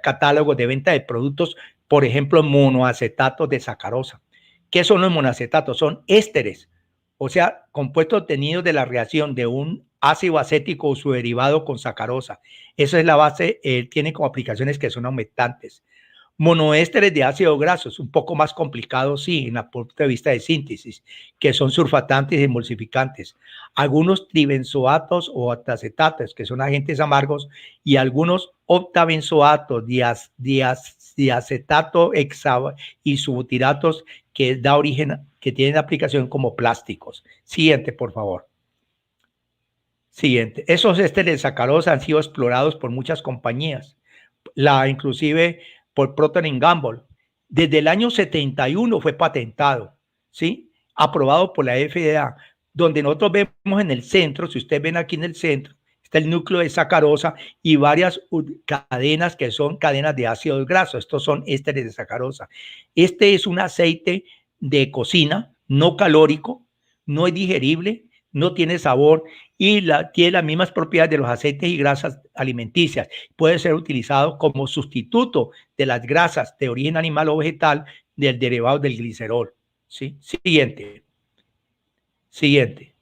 catálogos de venta de productos, por ejemplo, monoacetatos de sacarosa. ¿Qué son los monoacetatos? Son ésteres, o sea, compuestos obtenidos de la reacción de un ácido acético o su derivado con sacarosa. Esa es la base, tiene como aplicaciones que son aumentantes. Monoésteres de ácidos grasos, un poco más complicado, sí, en el punto de vista de síntesis, que son surfatantes y emulsificantes. Algunos tribenzoatos o octacetatos, que son agentes amargos, y algunos octabenzoatos, diacetato isobutiratos que da origen, que tienen aplicación como plásticos. Siguiente, por favor. Siguiente. Esos ésteres de sacarosa han sido explorados por muchas compañías, inclusive por Procter & Gamble. Desde el año 71 fue patentado, ¿sí? Aprobado por la FDA, donde nosotros vemos en el centro, si ustedes ven aquí en el centro, está el núcleo de sacarosa y varias cadenas que son cadenas de ácidos grasos. Estos son ésteres de sacarosa. Este es un aceite de cocina no calórico, no es digerible, no tiene sabor y tiene las mismas propiedades de los aceites y grasas alimenticias. Puede ser utilizado como sustituto de las grasas de origen animal o vegetal del derivado del glicerol. ¿Sí? Siguiente. Siguiente.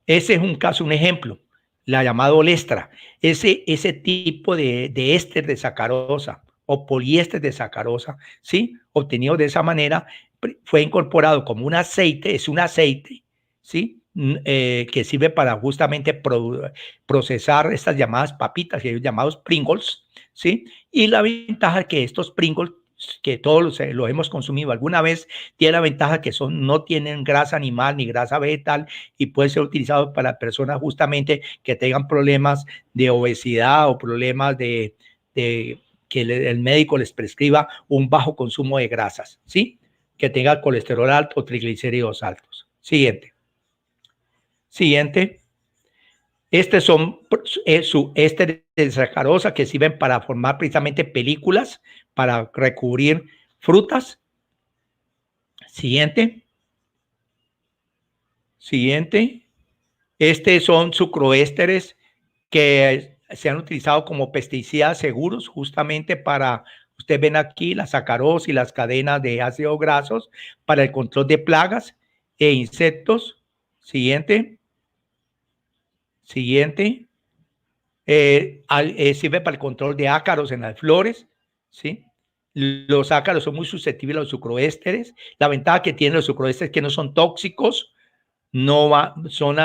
Ese es un caso, un ejemplo, la llamada olestra. Ese tipo de éster de sacarosa o poliéster de sacarosa, ¿sí? Obtenido de esa manera, fue incorporado como un aceite, es un aceite, ¿sí? Que sirve para justamente procesar estas llamadas papitas, llamados Pringles, ¿sí? Y la ventaja es que estos Pringles, que todos los hemos consumido alguna vez, tiene la ventaja que no tienen grasa animal ni grasa vegetal y puede ser utilizado para personas justamente que tengan problemas de obesidad o problemas de que el médico les prescriba un bajo consumo de grasas, ¿sí? Que tenga colesterol alto o triglicéridos altos. Siguiente. Siguiente. Estos son ésteres de sacarosa que sirven para formar precisamente películas, para recubrir frutas. Siguiente. Siguiente. Son sucroésteres que se han utilizado como pesticidas seguros justamente para, ustedes ven aquí la sacarosa y las cadenas de ácidos grasos para el control de plagas e insectos. Siguiente. Siguiente. Sirve para el control de ácaros en las flores, ¿sí? Los ácaros son muy susceptibles a los sucroésteres. La ventaja que tienen los sucroésteres es que no son tóxicos, son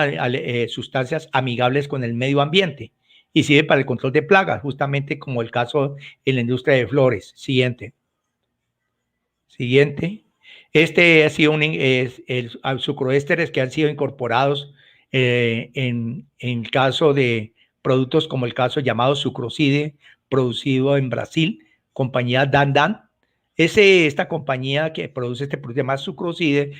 sustancias amigables con el medio ambiente y sirve para el control de plagas, justamente como el caso en la industria de flores. Siguiente. Siguiente. Este ha sido sucroésteres que han sido incorporados en el caso de productos como el caso llamado Sucroside, producido en Brasil, compañía Dandan. Esta compañía que produce este producto llamado Sucroside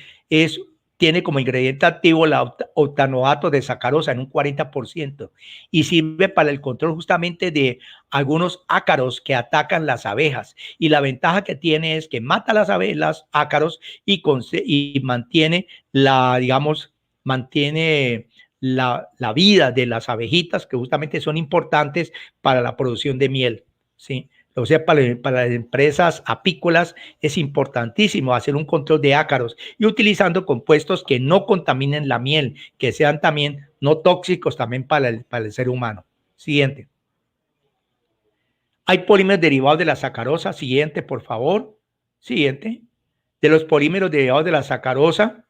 tiene como ingrediente activo la octanoato de sacarosa en un 40% y sirve para el control justamente de algunos ácaros que atacan las abejas. Y la ventaja que tiene es que mata las abejas, ácaros y mantiene la vida de las abejitas que justamente son importantes para la producción de miel, ¿sí? O sea, para las empresas apícolas es importantísimo hacer un control de ácaros y utilizando compuestos que no contaminen la miel, que sean también no tóxicos también para el ser humano. Siguiente. Hay polímeros derivados de la sacarosa. Siguiente, por favor. Siguiente. De los polímeros derivados de la sacarosa.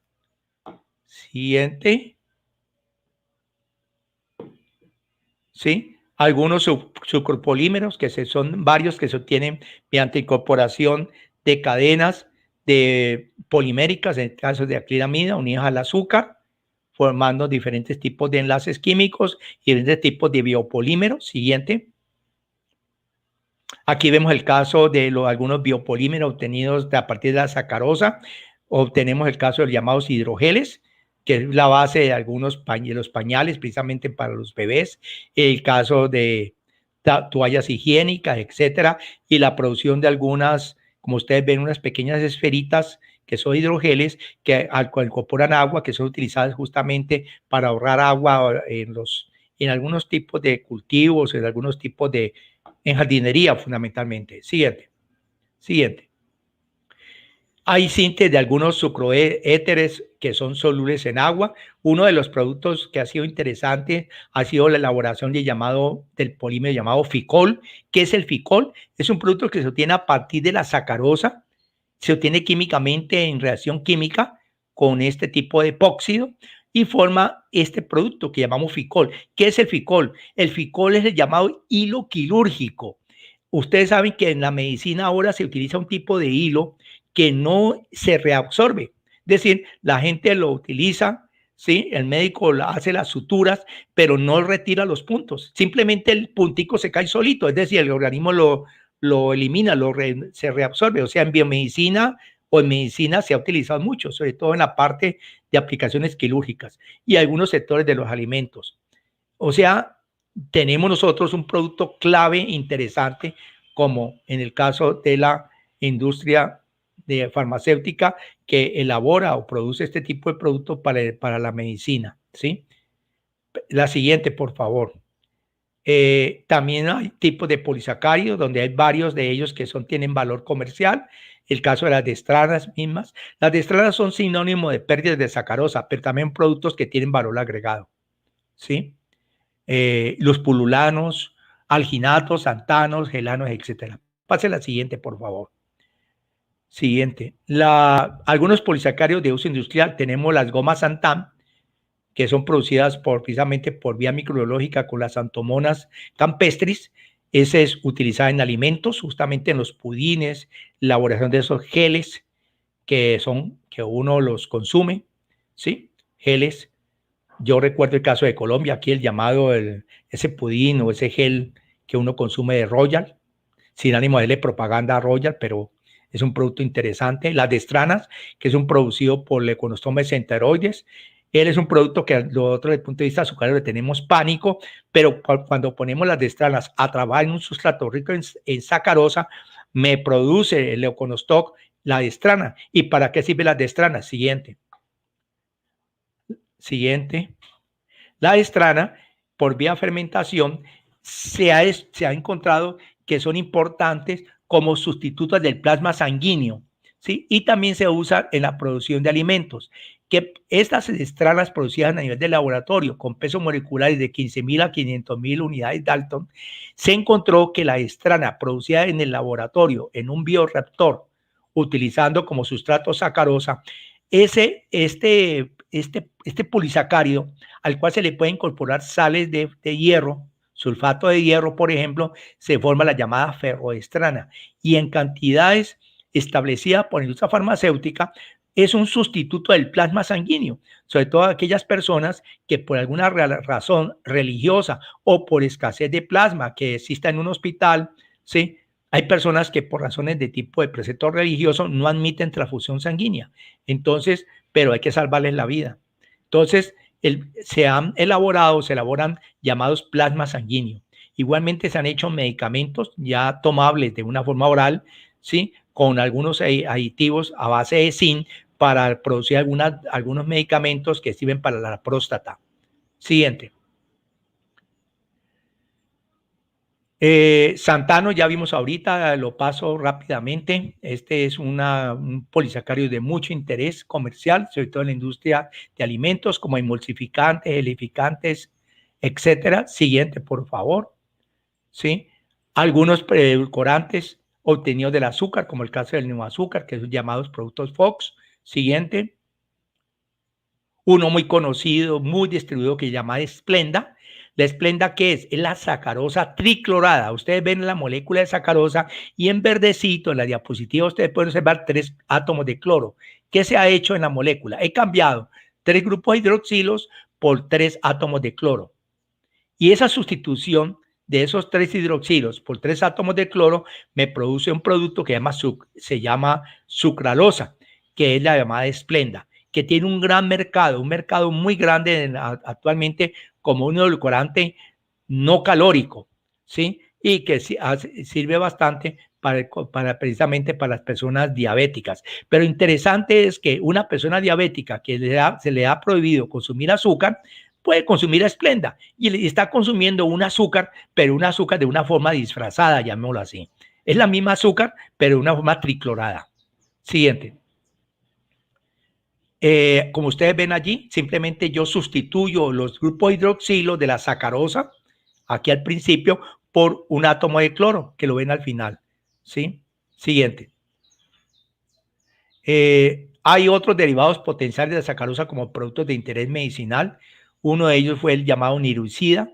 Siguiente. ¿Sí? Algunos sucropolímeros, que son varios que se obtienen mediante incorporación de cadenas de poliméricas, en casos de acrilamida, unidas al azúcar, formando diferentes tipos de enlaces químicos y diferentes tipos de biopolímeros. Siguiente. Aquí vemos el caso de algunos biopolímeros obtenidos a partir de la sacarosa. Obtenemos el caso de los llamados hidrogeles, que es la base de algunos los pañales, precisamente para los bebés, el caso de toallas higiénicas, etcétera, y la producción de algunas, como ustedes ven, unas pequeñas esferitas que son hidrogeles, que incorporan agua, que son utilizadas justamente para ahorrar agua en algunos tipos de cultivos, en algunos tipos en jardinería fundamentalmente. Siguiente. Siguiente. Hay síntesis de algunos sucroéteres que son solubles en agua. Uno de los productos que ha sido interesante ha sido la elaboración del polímero llamado Ficol. ¿Qué es el Ficol? Es un producto que se obtiene a partir de la sacarosa, se obtiene químicamente en reacción química con este tipo de epóxido y forma este producto que llamamos Ficol. ¿Qué es el Ficol? El Ficol es el llamado hilo quirúrgico. Ustedes saben que en la medicina ahora se utiliza un tipo de hilo que no se reabsorbe. Es decir, la gente lo utiliza, ¿sí? El médico hace las suturas, pero no retira los puntos. Simplemente el puntico se cae solito, es decir, el organismo lo elimina, se reabsorbe. O sea, en biomedicina o en medicina se ha utilizado mucho, sobre todo en la parte de aplicaciones quirúrgicas y algunos sectores de los alimentos. O sea, tenemos nosotros un producto clave interesante, como en el caso de la industria de farmacéutica que elabora o produce este tipo de productos para la medicina, ¿sí? La siguiente, por favor. También hay tipos de polisacáridos, donde hay varios de ellos que tienen valor comercial. El caso de las destranas mismas. Las destranas son sinónimo de pérdidas de sacarosa, pero también productos que tienen valor agregado, ¿sí? Los pululanos, alginatos, santanos, gelanos, etcétera. Pase la siguiente, por favor. Siguiente. Algunos polisacáridos de uso industrial, tenemos las gomas Santam, que son producidas precisamente por vía microbiológica con las Xanthomonas campestris. Esa es utilizada en alimentos, justamente en los pudines, elaboración de esos geles que uno los consume, ¿sí? Geles. Yo recuerdo el caso de Colombia, aquí el llamado, ese pudín o ese gel que uno consume de Royal, sin ánimo de darle propaganda a Royal, pero es un producto interesante. Las destranas, que es un producido por Leconostomes enteroides. Él es un producto que nosotros desde el punto de vista azucarero le tenemos pánico, pero cuando ponemos las destranas a trabajar en un sustrato rico en sacarosa, me produce el Leuconostoc la destrana. ¿Y para qué sirve las destranas? Siguiente. Siguiente. La destrana, por vía fermentación, se ha encontrado que son importantes como sustitutos del plasma sanguíneo, ¿sí? Y también se usa en la producción de alimentos. Que estas destranas producidas a nivel de laboratorio con pesos moleculares de 15.000 a 500.000 unidades Dalton, se encontró que la destrana producida en el laboratorio en un bioreactor utilizando como sustrato sacarosa, este polisacárido al cual se le puede incorporar sales de hierro, sulfato de hierro, por ejemplo, se forma la llamada ferroestrana y en cantidades establecidas por la industria farmacéutica es un sustituto del plasma sanguíneo, sobre todo aquellas personas que por alguna razón religiosa o por escasez de plasma que exista en un hospital, ¿sí? Hay personas que por razones de tipo de precepto religioso no admiten transfusión sanguínea. Entonces, pero hay que salvarles la vida. Entonces, se elaboran llamados plasmas sanguíneos. Igualmente se han hecho medicamentos ya tomables de una forma oral, ¿sí? Con algunos aditivos a base de zinc para producir algunos medicamentos que sirven para la próstata. Siguiente. Santano, ya vimos ahorita, lo paso rápidamente. Este es un polisacárido de mucho interés comercial, sobre todo en la industria de alimentos, como emulsificantes, gelificantes, etcétera. Siguiente, por favor. ¿Sí? Algunos edulcorantes obtenidos del azúcar, como el caso del neoazúcar, que son llamados productos Fox. Siguiente. Uno muy conocido, muy distribuido, que se llama Esplenda. La esplenda, ¿qué es? Es la sacarosa triclorada. Ustedes ven la molécula de sacarosa y en verdecito, en la diapositiva, ustedes pueden observar 3 átomos de cloro. ¿Qué se ha hecho en la molécula? He cambiado 3 grupos hidroxilos por 3 átomos de cloro. Y esa sustitución de esos 3 hidroxilos por 3 átomos de cloro me produce un producto que se llama sucralosa, que es la llamada esplenda, que tiene un gran mercado, un mercado muy grande actualmente como un edulcorante no calórico, ¿sí? Y que sirve bastante precisamente para las personas diabéticas. Pero interesante es que una persona diabética que se le ha prohibido consumir azúcar, puede consumir esplenda y está consumiendo un azúcar, pero un azúcar de una forma disfrazada, llamémoslo así. Es la misma azúcar, pero de una forma triclorada. Siguiente. Como ustedes ven allí, simplemente yo sustituyo los grupos hidroxilos de la sacarosa, aquí al principio, por un átomo de cloro, que lo ven al final. ¿Sí? Siguiente. Hay otros derivados potenciales de la sacarosa como productos de interés medicinal. Uno de ellos fue el llamado nirucida.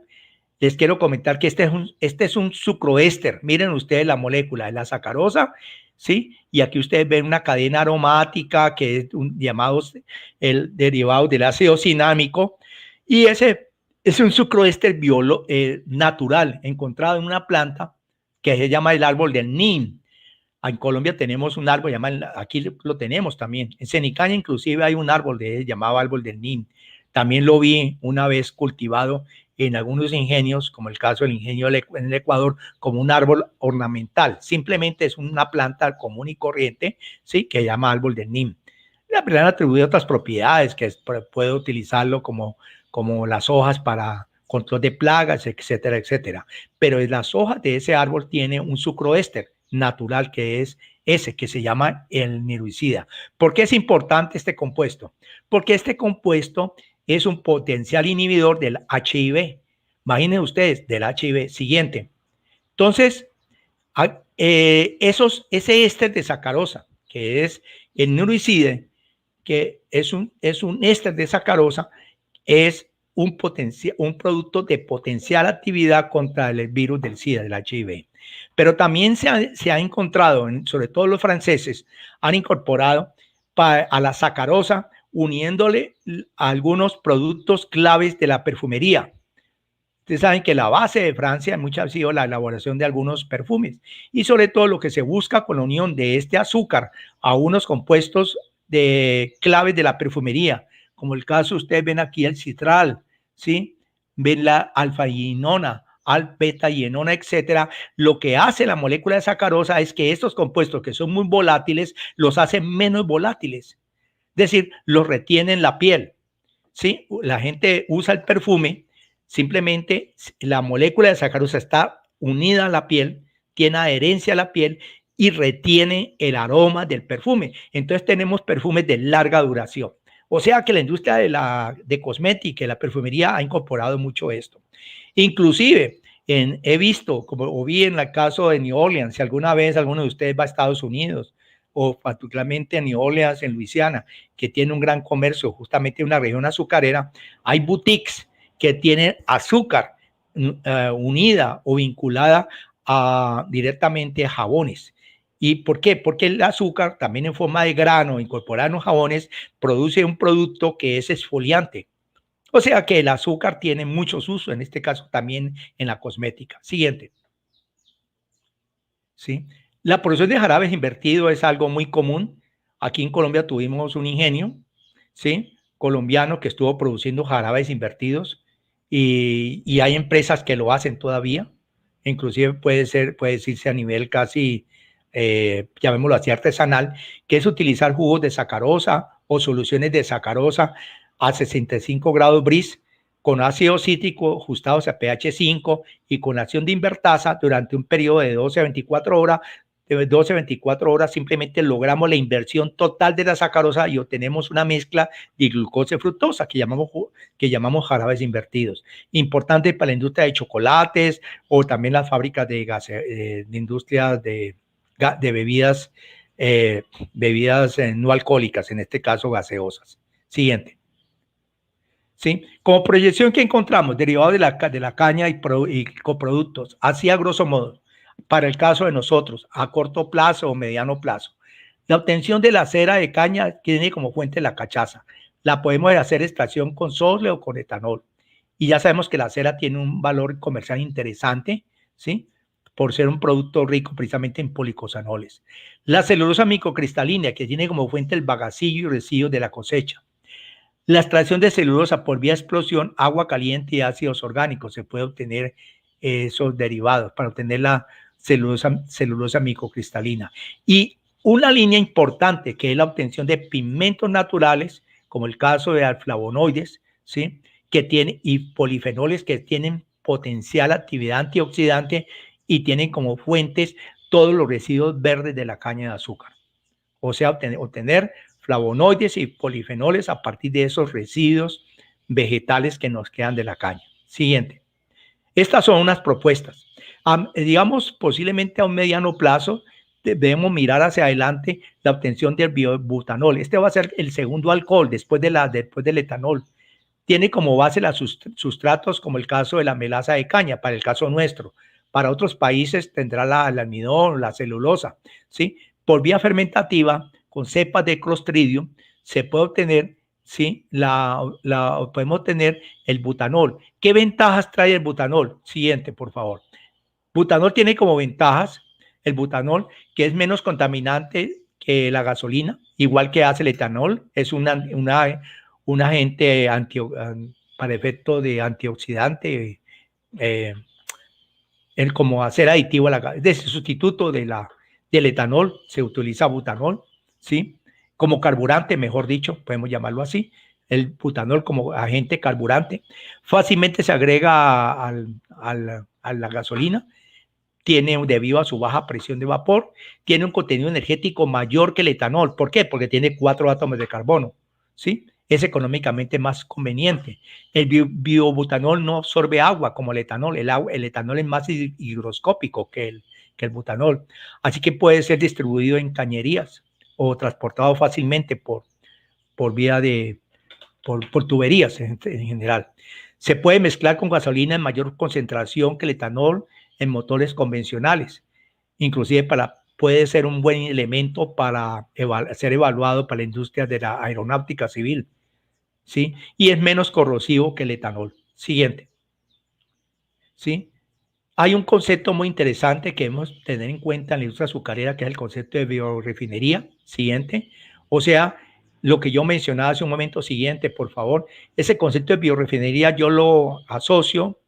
les quiero comentar que este es un sucroéster. Miren ustedes la molécula de la sacarosa, ¿sí? Y aquí ustedes ven una cadena aromática que es llamado el derivado del ácido cinámico. Y ese es un sucroéster natural encontrado en una planta que se llama el árbol del Nim. En Colombia tenemos un árbol, aquí lo tenemos también. En Cenicaña inclusive hay un árbol llamado árbol del Nim. También lo vi una vez cultivado en algunos ingenios, como el caso del ingenio en el Ecuador, como un árbol ornamental. Simplemente es una planta común y corriente, ¿sí? Que se llama árbol del Nim. Le han atribuido otras propiedades, que puede utilizarlo como las hojas para control de plagas, etcétera, etcétera. Pero las hojas de ese árbol tiene un sucroéster natural, que es ese que se llama el niruicida. ¿Por qué es importante este compuesto? Porque este compuesto es un potencial inhibidor del HIV. Imaginen ustedes, del HIV. Siguiente. Entonces, ese éster de sacarosa, que es el niruicida, que es un éster de sacarosa, es un producto de potencial actividad contra el virus del SIDA, del HIV. Pero también se ha encontrado, sobre todo los franceses, han incorporado a la sacarosa uniéndole a algunos productos claves de la perfumería. Ustedes saben que la base de Francia muchas ha sido la elaboración de algunos perfumes y sobre todo lo que se busca con la unión de este azúcar a unos compuestos claves de la perfumería, como el caso ustedes ven aquí el citral, ¿sí? Ven la alfa-ginona, beta-ginona, etcétera. Lo que hace la molécula de sacarosa es que estos compuestos que son muy volátiles los hace menos volátiles, es decir, los retiene en la piel, ¿sí? La gente usa el perfume, simplemente la molécula de sacarosa está unida a la piel, tiene adherencia a la piel y retiene el aroma del perfume. Entonces tenemos perfumes de larga duración. O sea que la industria de cosmética y la perfumería ha incorporado mucho esto. Inclusive, he visto, como vi en el caso de New Orleans, si alguna vez alguno de ustedes va a Estados Unidos, o particularmente a New Orleans, en Luisiana, que tiene un gran comercio, justamente una región azucarera, hay boutiques que tienen azúcar unida o vinculada directamente a jabones. ¿Y por qué? Porque el azúcar, también en forma de grano, incorporado en los jabones, produce un producto que es exfoliante. O sea que el azúcar tiene muchos usos, en este caso también en la cosmética. Siguiente. ¿Sí? La producción de jarabes invertidos es algo muy común. Aquí en Colombia tuvimos un ingenio, ¿sí? Colombiano que estuvo produciendo jarabes invertidos y hay empresas que lo hacen todavía. Inclusive puede decirse a nivel casi, llamémoslo así, artesanal, que es utilizar jugos de sacarosa o soluciones de sacarosa a 65 grados Bris con ácido cítrico ajustados a pH 5 y con acción de invertasa durante un periodo de 12 a 24 horas. De 12 a 24 horas simplemente logramos la inversión total de la sacarosa y obtenemos una mezcla de glucosa y fructosa que llamamos jarabes invertidos. Importante para la industria de chocolates o también las fábricas de industrias de bebidas, bebidas no alcohólicas, en este caso gaseosas. Siguiente. ¿Sí? Como proyección que encontramos, derivado de la caña y coproductos, así a grosso modo, para el caso de nosotros, a corto plazo o mediano plazo. La obtención de la cera de caña tiene como fuente la cachaza. La podemos hacer extracción con sole o con etanol. Y ya sabemos que la cera tiene un valor comercial interesante, ¿sí? Por ser un producto rico precisamente en policosanoles. La celulosa microcristalina, que tiene como fuente el bagacillo y residuos de la cosecha. La extracción de celulosa por vía explosión, agua caliente y ácidos orgánicos. Se puede obtener esos derivados para obtener la celulosa microcristalina. Y una línea importante que es la obtención de pigmentos naturales, como el caso de flavonoides, ¿sí? Y polifenoles que tienen potencial actividad antioxidante y tienen como fuentes todos los residuos verdes de la caña de azúcar. O sea, obtener flavonoides y polifenoles a partir de esos residuos vegetales que nos quedan de la caña. Siguiente. Estas son unas propuestas. Digamos, posiblemente a un mediano plazo, debemos mirar hacia adelante la obtención del biobutanol. Este va a ser el segundo alcohol después del etanol. tiene como base los sustratos como el caso de la melaza de caña, para el caso nuestro. Para otros países tendrá el almidón, la celulosa, ¿sí? Por vía fermentativa, con cepas de Clostridium, se puede obtener, ¿sí? Podemos obtener el butanol. ¿Qué ventajas trae el butanol? Siguiente, por favor. Butanol tiene como ventajas el butanol, que es menos contaminante que la gasolina, igual que hace el etanol, es un agente para efecto de antioxidante, como hacer aditivo a de sustituto del etanol, se utiliza butanol, ¿sí? Como carburante, mejor dicho, podemos llamarlo así, el butanol como agente carburante, fácilmente se agrega a la gasolina, tiene, debido a su baja presión de vapor, tiene un contenido energético mayor que el etanol. ¿Por qué? Porque tiene 4 átomos de carbono, ¿sí? Es económicamente más conveniente. El biobutanol no absorbe agua como el etanol. El etanol es más higroscópico que el butanol. Así que puede ser distribuido en cañerías o transportado fácilmente por vía por tuberías en general. Se puede mezclar con gasolina en mayor concentración que el etanol en motores convencionales. Inclusive puede ser un buen elemento para ser evaluado para la industria de la aeronáutica civil, ¿sí? Y es menos corrosivo que el etanol. Siguiente, ¿sí? Hay un concepto muy interesante que debemos tener en cuenta en la industria azucarera, que es el concepto de biorefinería. Siguiente. O sea, lo que yo mencionaba hace un momento. Siguiente, por favor. Ese concepto de biorefinería yo lo asocio,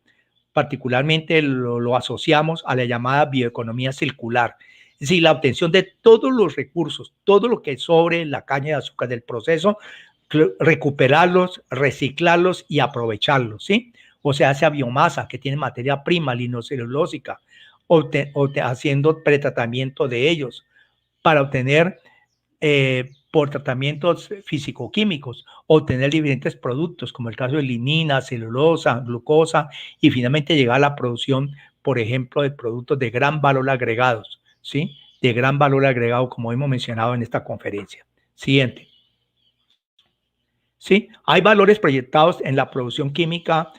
particularmente lo asociamos a la llamada bioeconomía circular. Es decir, la obtención de todos los recursos, todo lo que sobre la caña de azúcar del proceso, recuperarlos, reciclarlos y aprovecharlos, ¿sí? O sea, hacia biomasa que tiene materia prima lignocelulósica, haciendo pretratamiento de ellos para obtener, por tratamientos físico-químicos, obtener diferentes productos, como el caso de lignina, celulosa, glucosa, y finalmente llegar a la producción, por ejemplo, de productos de gran valor agregados, ¿sí? De gran valor agregado, como hemos mencionado en esta conferencia. Siguiente. ¿Sí? Hay valores proyectados en la producción química.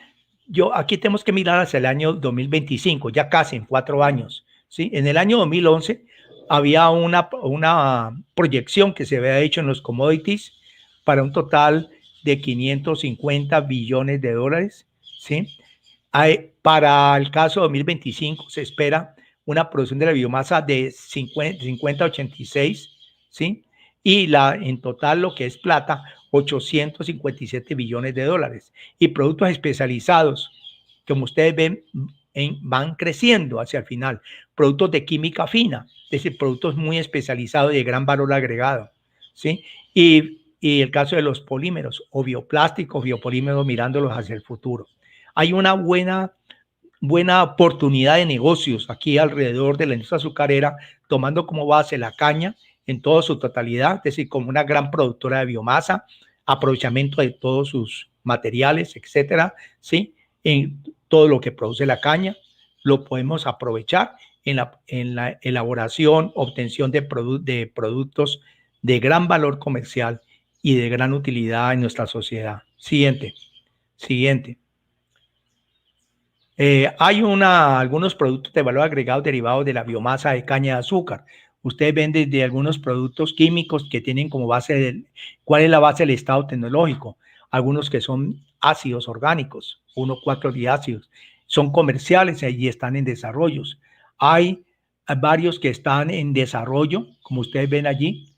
Aquí tenemos que mirar hacia el año 2025, ya casi en 4 años. ¿Sí? En el año 2011 había una proyección que se había hecho en los commodities para un total de 550 billones de dólares. ¿Sí? Para el caso 2025 se espera una producción de la biomasa de 50-86, ¿sí? Y en total lo que es plata, 857 billones de dólares. Y productos especializados, como ustedes ven, van creciendo hacia el final. Productos de química fina, es decir, productos muy especializados y de gran valor agregado, ¿sí? Y el caso de los polímeros o bioplásticos, biopolímeros, mirándolos hacia el futuro. Hay una buena oportunidad de negocios aquí alrededor de la industria azucarera, tomando como base la caña en toda su totalidad, es decir, como una gran productora de biomasa, aprovechamiento de todos sus materiales, etcétera, ¿sí? En todo lo que produce la caña, lo podemos aprovechar en la elaboración, obtención de productos de gran valor comercial y de gran utilidad en nuestra sociedad. Siguiente. Hay algunos productos de valor agregado derivados de la biomasa de caña de azúcar. Ustedes ven desde algunos productos químicos que tienen como base, ¿cuál es la base del estado tecnológico? Algunos que son ácidos orgánicos, 1,4-diácidos, son comerciales y están en desarrollos. Hay varios que están en desarrollo, como ustedes ven allí,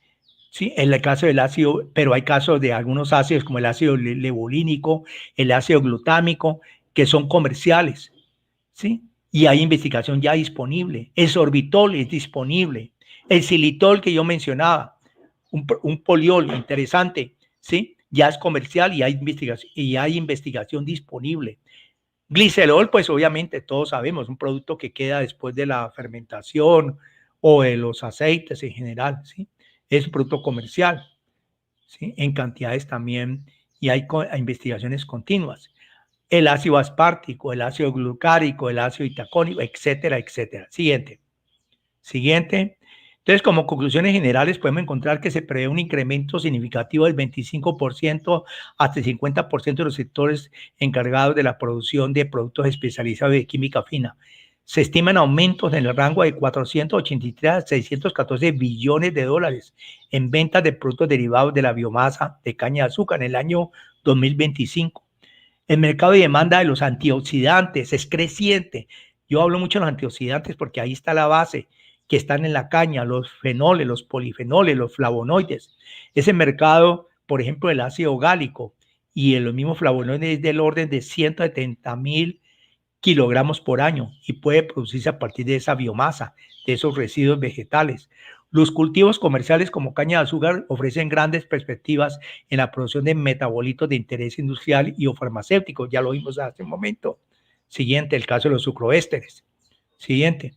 ¿sí? En el caso del ácido, pero hay casos de algunos ácidos como el ácido levolínico, el ácido glutámico, que son comerciales, ¿sí? Y hay investigación ya disponible. El sorbitol es disponible. El xilitol que yo mencionaba, un poliol interesante, ¿sí? Ya es comercial y hay investigación disponible. Glicerol, pues obviamente todos sabemos, un producto que queda después de la fermentación o de los aceites en general, ¿sí? Es un producto comercial, ¿sí? En cantidades también, y hay investigaciones continuas. El ácido aspartico, el ácido glucárico, el ácido itacónico, etcétera, etcétera. Siguiente. Entonces, como conclusiones generales, podemos encontrar que se prevé un incremento significativo del 25% hasta el 50% de los sectores encargados de la producción de productos especializados de química fina. Se estiman aumentos en el rango de 483 a 614 billones de dólares en ventas de productos derivados de la biomasa de caña de azúcar en el año 2025. El mercado de demanda de los antioxidantes es creciente. Yo hablo mucho de los antioxidantes porque ahí está la base que están en la caña, los fenoles, los polifenoles, los flavonoides. Ese mercado, por ejemplo, el ácido gálico y los mismos flavonoides es del orden de 170,000 kilogramos por año y puede producirse a partir de esa biomasa, de esos residuos vegetales. Los cultivos comerciales como caña de azúcar ofrecen grandes perspectivas en la producción de metabolitos de interés industrial y o farmacéutico. Ya lo vimos hace un momento. Siguiente, el caso de los sucroésteres. Siguiente.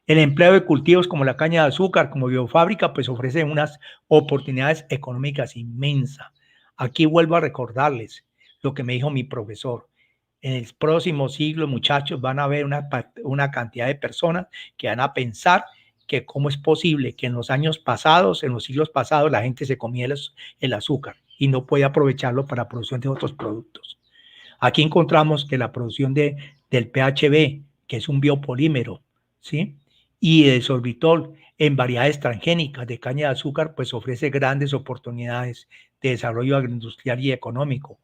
El empleo de cultivos como la caña de azúcar, como biofábrica, pues ofrece unas oportunidades económicas inmensas. Aquí vuelvo a recordarles lo que me dijo mi profesor. En el próximo siglo, muchachos, van a haber una cantidad de personas que van a pensar que cómo es posible que en los años pasados, en los siglos pasados, la gente se comía el azúcar y no puede aprovecharlo para la producción de otros productos. Aquí encontramos que la producción del PHB, que es un biopolímero, ¿sí? Y el sorbitol en variedades transgénicas de caña de azúcar, pues ofrece grandes oportunidades de desarrollo agroindustrial y económico.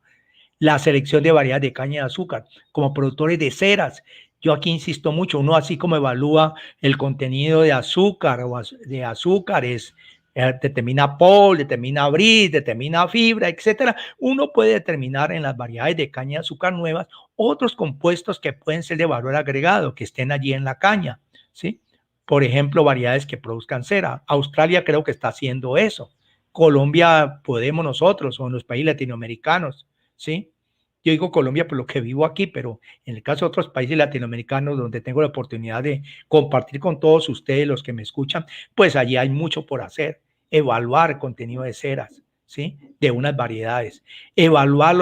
La selección de variedades de caña de azúcar, como productores de ceras. Yo aquí insisto mucho, uno así como evalúa el contenido de azúcar o de azúcares, determina POL, determina BRIS, determina fibra, etcétera. Uno puede determinar en las variedades de caña de azúcar nuevas otros compuestos que pueden ser de valor agregado, que estén allí en la caña, ¿sí? Por ejemplo, variedades que produzcan cera. Australia creo que está haciendo eso. Colombia podemos nosotros o en los países latinoamericanos, ¿sí? Yo digo Colombia por lo que vivo aquí, pero en el caso de otros países latinoamericanos donde tengo la oportunidad de compartir con todos ustedes, los que me escuchan, pues allí hay mucho por hacer. Evaluar el contenido de ceras, ¿sí? De unas variedades. Evaluar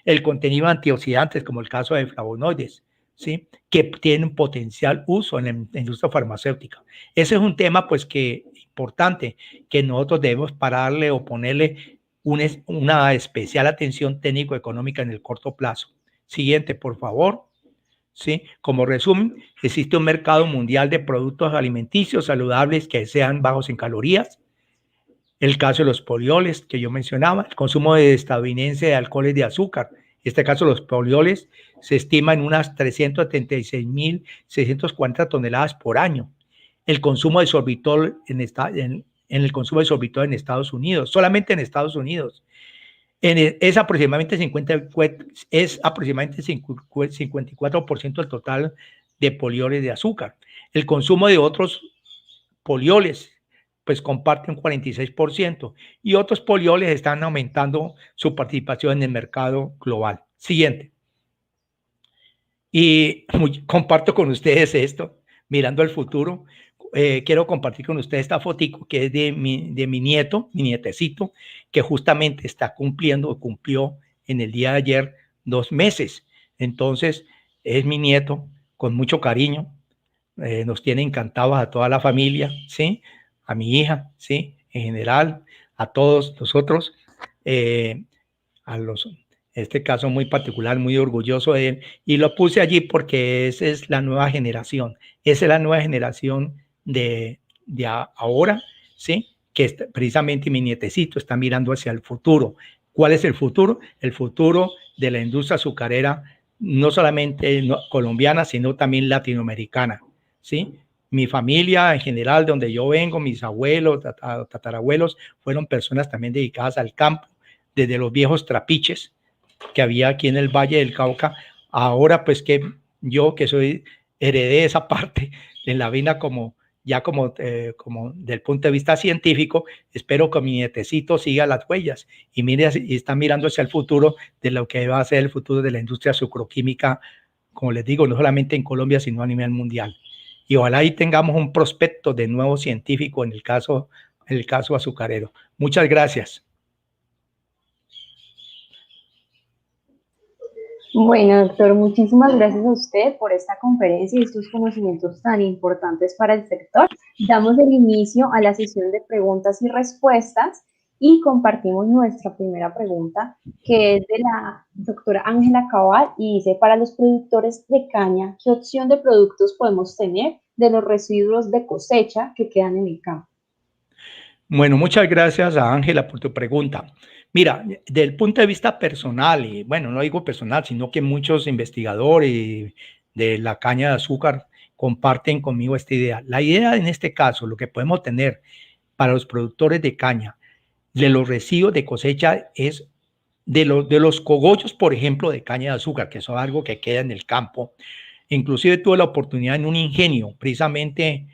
el contenido de antioxidantes, como el caso de flavonoides, ¿sí? Que tienen un potencial uso en la industria farmacéutica. Ese es un tema, pues, que importante, que nosotros debemos pararle o ponerle una especial atención técnico-económica en el corto plazo. Siguiente, por favor. ¿Sí? Como resumen, existe un mercado mundial de productos alimenticios saludables que sean bajos en calorías. El caso de los polioles que yo mencionaba, el consumo estadounidense de alcoholes de azúcar. En este caso, los polioles se estima en unas 336,640 toneladas por año. El consumo de sorbitol en el consumo de sorbitol en Estados Unidos, solamente en Estados Unidos, es aproximadamente 54% del total de polioles de azúcar. El consumo de otros polioles pues comparte un 46% y otros polioles están aumentando su participación en el mercado global. Siguiente. Y comparto con ustedes esto, mirando al futuro. Quiero compartir con ustedes esta fotico que es de mi nieto, mi nietecito, que justamente está cumplió en el día de ayer 2 meses. Entonces, es mi nieto con mucho cariño. Nos tiene encantados a toda la familia, ¿sí? A mi hija, ¿sí? En general, a todos nosotros, a los, en este caso muy particular, muy orgulloso de él, y lo puse allí porque esa es la nueva generación, esa es la nueva generación de ahora, ¿sí? Que precisamente mi nietecito está mirando hacia el futuro. ¿Cuál es el futuro? El futuro de la industria azucarera, no solamente colombiana, sino también latinoamericana, ¿sí? Mi familia en general, de donde yo vengo, mis abuelos, tatarabuelos, fueron personas también dedicadas al campo, desde los viejos trapiches que había aquí en el Valle del Cauca. Ahora pues que yo que soy heredé esa parte en la vida como del punto de vista científico, espero que mi nietecito siga las huellas y mire y está mirando hacia el futuro de lo que va a ser el futuro de la industria sucroquímica, como les digo, no solamente en Colombia, sino a nivel mundial. Y ojalá ahí tengamos un prospecto de nuevo científico en el caso azucarero. Muchas gracias. Bueno, doctor, muchísimas gracias a usted por esta conferencia y estos conocimientos tan importantes para el sector. Damos el inicio a la sesión de preguntas y respuestas y compartimos nuestra primera pregunta, que es de la doctora Ángela Cabal y dice, para los productores de caña, ¿qué opción de productos podemos tener de los residuos de cosecha que quedan en el campo? Bueno, muchas gracias a Ángela por tu pregunta. Mira, desde el punto de vista personal, y bueno, no digo personal, sino que muchos investigadores de la caña de azúcar comparten conmigo esta idea. La idea en este caso, lo que podemos tener para los productores de caña, de los residuos de cosecha, es de los cogollos, por ejemplo, de caña de azúcar, que son algo que queda en el campo. Inclusive tuve la oportunidad en un ingenio, precisamente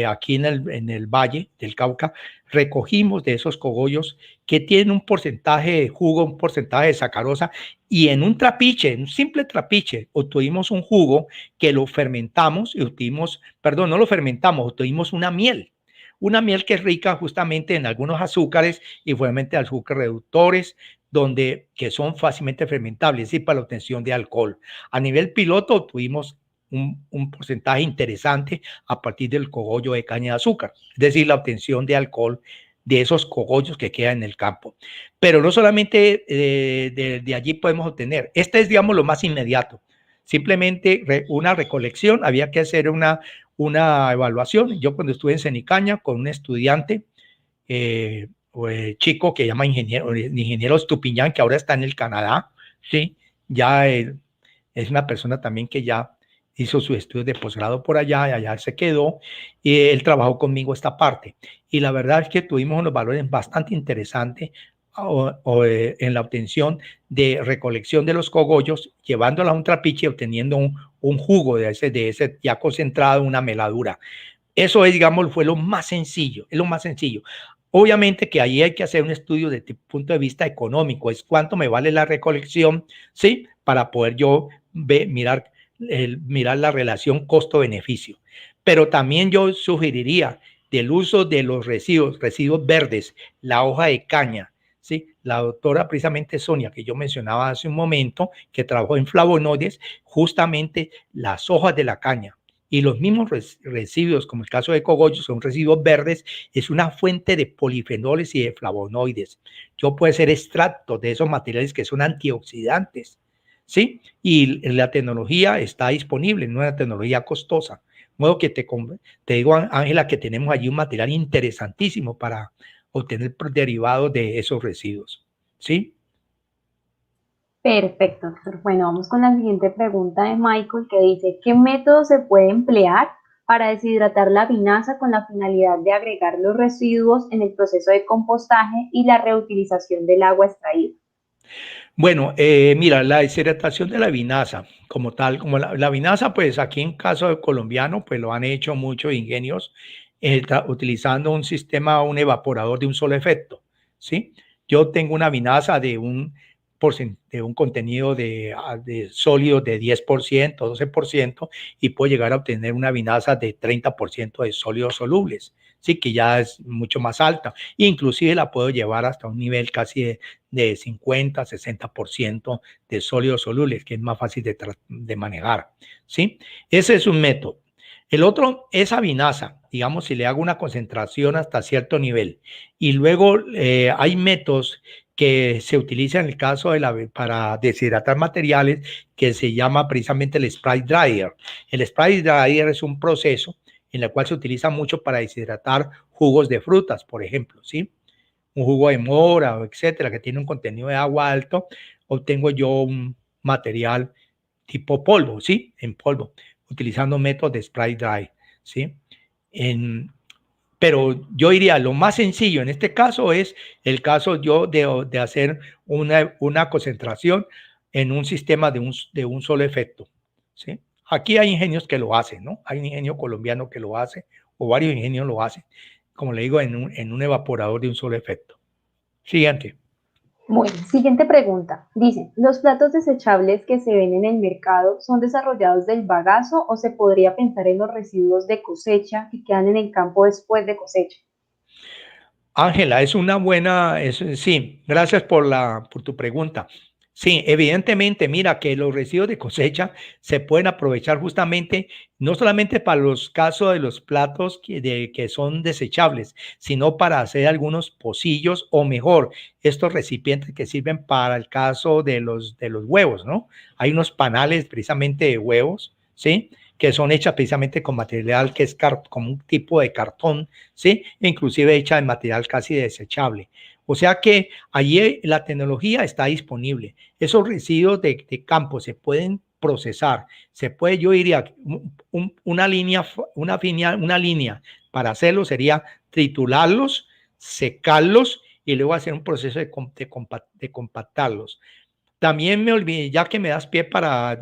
aquí en el Valle del Cauca, recogimos de esos cogollos que tienen un porcentaje de jugo, un porcentaje de sacarosa, y en un trapiche, en un simple trapiche, obtuvimos un jugo que lo fermentamos y obtuvimos, perdón, no lo fermentamos, obtuvimos una miel que es rica justamente en algunos azúcares y fuertemente azúcares reductores, donde, que son fácilmente fermentables y para la obtención de alcohol. A nivel piloto tuvimos un porcentaje interesante a partir del cogollo de caña de azúcar, es decir, la obtención de alcohol de esos cogollos que quedan en el campo. Pero no solamente de allí podemos obtener, este es, digamos, lo más inmediato. Simplemente una recolección, había que hacer una evaluación. Yo cuando estuve en Cenicaña con un estudiante, chico que llama ingeniero Estupiñán, que ahora está en el Canadá, ¿sí? Ya es una persona también que ya hizo sus estudios de posgrado por allá y allá se quedó, y él trabajó conmigo esta parte. Y la verdad es que tuvimos unos valores bastante interesantes en la obtención de recolección de los cogollos, llevándola a un trapiche, obteniendo un jugo de ese ya concentrado, una meladura. Eso es, digamos, fue lo más sencillo, es lo más sencillo. Obviamente que ahí hay que hacer un estudio desde el punto de vista económico, es cuánto me vale la recolección, ¿sí? Para poder yo mirar la relación costo-beneficio. Pero también yo sugeriría del uso de los residuos verdes, la hoja de caña, ¿sí? La doctora precisamente Sonia, que yo mencionaba hace un momento, que trabajó en flavonoides, justamente las hojas de la caña y los mismos residuos, como el caso de cogollos, son residuos verdes, es una fuente de polifenoles y de flavonoides. Yo puedo hacer extractos de esos materiales que son antioxidantes, ¿sí? Y la tecnología está disponible, no es una tecnología costosa. De modo que te digo, Ángela, que tenemos allí un material interesantísimo para obtener derivados de esos residuos, ¿sí? Perfecto, doctor. Bueno, vamos con la siguiente pregunta de Michael que dice, ¿qué método se puede emplear para deshidratar la vinaza con la finalidad de agregar los residuos en el proceso de compostaje y la reutilización del agua extraída? Bueno, mira, la deshidratación de la vinaza, como tal, como la vinaza, pues aquí en caso de colombiano, pues lo han hecho muchos ingenios utilizando un sistema, un evaporador de un solo efecto, ¿sí? Yo tengo una vinaza de un contenido de sólidos de 10%, 12%, y puedo llegar a obtener una vinaza de 30% de sólidos solubles, sí, que ya es mucho más alta. Inclusive la puedo llevar hasta un nivel casi de 50, 60% de sólidos solubles, que es más fácil de manejar, ¿sí? Ese es un método. El otro es vinaza, digamos, si le hago una concentración hasta cierto nivel. Y luego hay métodos que se utilizan en el caso para deshidratar materiales, que se llama precisamente el spray dryer. El spray dryer es un proceso en el cual se utiliza mucho para deshidratar jugos de frutas, por ejemplo, ¿sí? Un jugo de mora, etcétera, que tiene un contenido de agua alto, obtengo yo un material tipo polvo, ¿sí? En polvo, utilizando métodos de spray dry, ¿sí? En, pero yo diría, lo más sencillo en este caso es el caso yo de hacer una concentración en un sistema de un solo efecto, ¿sí? Aquí hay ingenios que lo hacen, ¿no? Hay un ingenio colombiano que lo hace, o varios ingenios lo hacen, como le digo, en un evaporador de un solo efecto. Siguiente. Bueno, siguiente pregunta. Dice, ¿los platos desechables que se ven en el mercado son desarrollados del bagazo o se podría pensar en los residuos de cosecha que quedan en el campo después de cosecha? Ángela, es una buena, sí, gracias por tu pregunta. Sí, evidentemente, mira que los residuos de cosecha se pueden aprovechar justamente no solamente para los casos de los platos que son desechables, sino para hacer algunos pocillos o mejor, estos recipientes que sirven para el caso de los huevos, ¿no? Hay unos panales precisamente de huevos, ¿sí? Que son hechas precisamente con material que es como un tipo de cartón, ¿sí? E inclusive hecha de material casi desechable. O sea que allí la tecnología está disponible. Esos residuos de campo se pueden procesar. Se puede, yo diría, una línea para hacerlo sería triturarlos, secarlos y luego hacer un proceso de compactarlos. También me olvidé, ya que me das pie para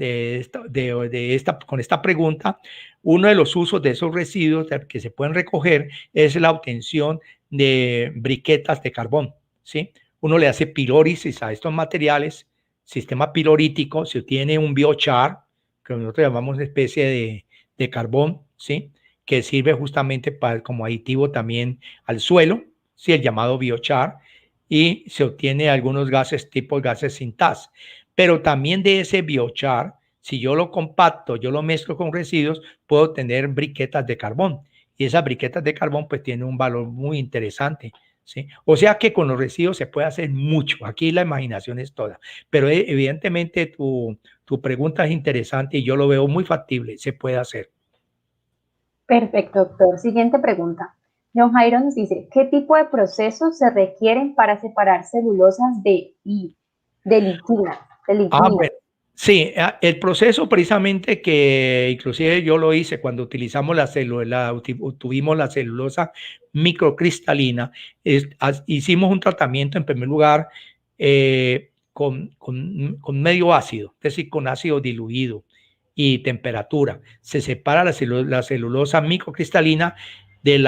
con esta pregunta, uno de los usos de esos residuos que se pueden recoger es la obtención de briquetas de carbón, ¿sí? Uno le hace pirólisis a estos materiales, sistema pirorítico, se obtiene un biochar, que nosotros llamamos una especie de carbón, ¿sí? Que sirve justamente como aditivo también al suelo, ¿sí? El llamado biochar, y se obtiene algunos gases tipo gases sintaz. Pero también de ese biochar, si yo lo compacto, yo lo mezclo con residuos, puedo tener briquetas de carbón. Y esas briquetas de carbón pues tienen un valor muy interesante, ¿sí? O sea que con los residuos se puede hacer mucho. Aquí la imaginación es toda. Pero evidentemente tu pregunta es interesante y yo lo veo muy factible. Se puede hacer. Perfecto, doctor. Siguiente pregunta. John Jairo nos dice, ¿qué tipo de procesos se requieren para separar celulosas de lignina? De lignina? Bueno, sí, el proceso precisamente que inclusive yo lo hice cuando utilizamos tuvimos la celulosa microcristalina, hicimos un tratamiento en primer lugar con medio ácido, es decir, con ácido diluido y temperatura. Se separa la celulosa microcristalina de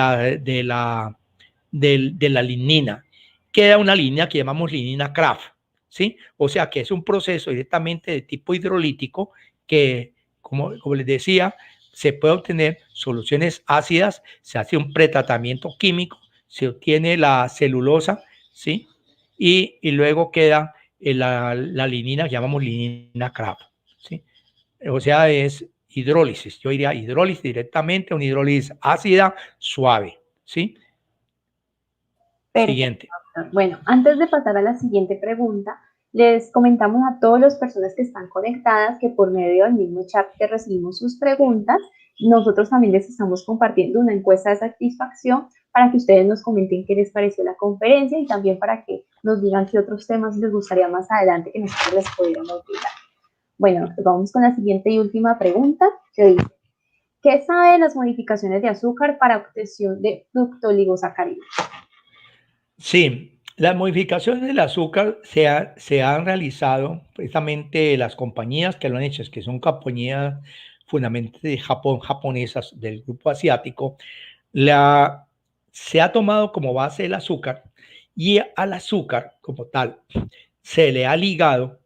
de la lignina. Queda una línea que llamamos lignina Kraft, ¿sí? O sea que es un proceso directamente de tipo hidrolítico que, como les decía, se puede obtener soluciones ácidas, se hace un pretratamiento químico, se obtiene la celulosa, ¿sí? Y luego queda la lignina, llamamos lignina Kraft, ¿sí? O sea, es hidrólisis, yo diría hidrólisis directamente, una hidrólisis ácida, suave, ¿sí? Perfecto, Siguiente. doctor. Bueno, antes de pasar a la siguiente pregunta, les comentamos a todas las personas que están conectadas que por medio del mismo chat que recibimos sus preguntas, nosotros también les estamos compartiendo una encuesta de satisfacción para que ustedes nos comenten qué les pareció la conferencia y también para que nos digan qué otros temas les gustaría más adelante que nosotros les pudiéramos brindar. Bueno, pues vamos con la siguiente y última pregunta que dice, ¿qué sabe de las modificaciones de azúcar para obtención de fructoligosacáridos? Sí, las modificaciones del azúcar se han realizado precisamente las compañías que lo han hecho, que son compañías fundamentalmente de Japón, japonesas del grupo asiático, la, se ha tomado como base el azúcar y al azúcar como tal se le ha ligado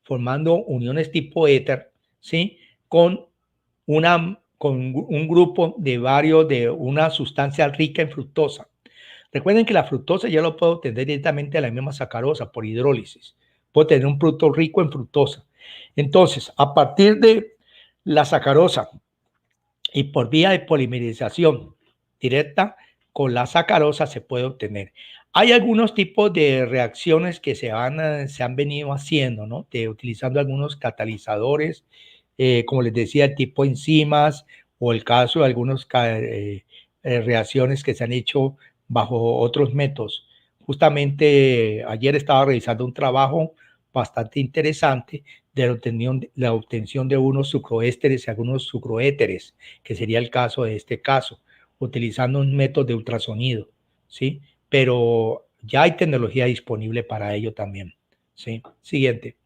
formando uniones tipo éter, ¿sí? Con, con un grupo de varios de una sustancia rica en fructosa. Recuerden que la fructosa ya lo puedo obtener directamente a la misma sacarosa por hidrólisis. Puedo tener un producto rico en fructosa. Entonces, a partir de la sacarosa y por vía de polimerización directa con la sacarosa se puede obtener. Hay algunos tipos de reacciones que se han venido haciendo, ¿no? Utilizando algunos catalizadores, como les decía, tipo enzimas o el caso de algunas reacciones que se han hecho bajo otros métodos. Justamente ayer estaba revisando un trabajo bastante interesante de la obtención de unos sucroésteres y algunos sucroéteres, que sería el caso de este caso, utilizando un método de ultrasonido, ¿sí? Pero ya hay tecnología disponible para ello también, ¿sí? Siguiente.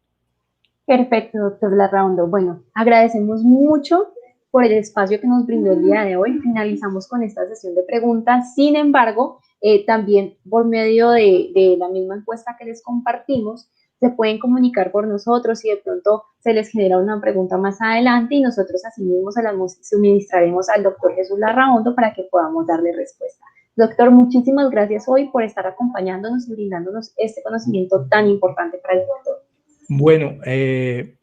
Perfecto, doctor Larraundo. Bueno, agradecemos mucho por el espacio que nos brindó el día de hoy. Finalizamos con esta sesión de preguntas. Sin embargo, también por medio de la misma encuesta que les compartimos, se pueden comunicar por nosotros si de pronto se les genera una pregunta más adelante y nosotros así mismo se la suministraremos al doctor Jesús Larraundo para que podamos darle respuesta. Doctor, muchísimas gracias hoy por estar acompañándonos y brindándonos este conocimiento tan importante para el sector. Bueno,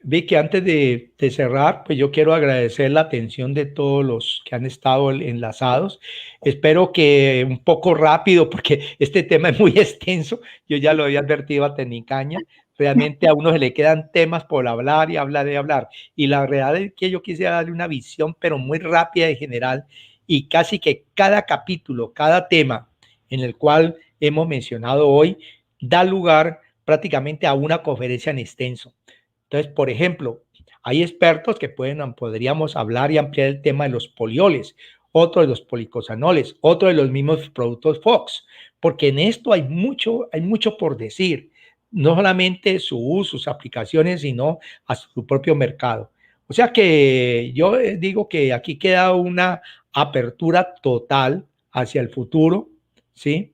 Vicky, antes de cerrar, pues yo quiero agradecer la atención de todos los que han estado enlazados. Espero que un poco rápido, porque este tema es muy extenso. Yo ya lo había advertido a Tenicaña. Realmente a uno se le quedan temas por hablar y hablar y hablar. Y la verdad es que yo quisiera darle una visión, pero muy rápida y general. Y casi que cada capítulo, cada tema en el cual hemos mencionado hoy, da lugar prácticamente a una conferencia en extenso. Entonces, por ejemplo, hay expertos que podríamos hablar y ampliar el tema de los polioles, otro de los policosanoles, otro de los mismos productos Fox, porque en esto hay mucho por decir, no solamente su uso, sus aplicaciones, sino a su propio mercado. O sea que yo digo que aquí queda una apertura total hacia el futuro, ¿sí?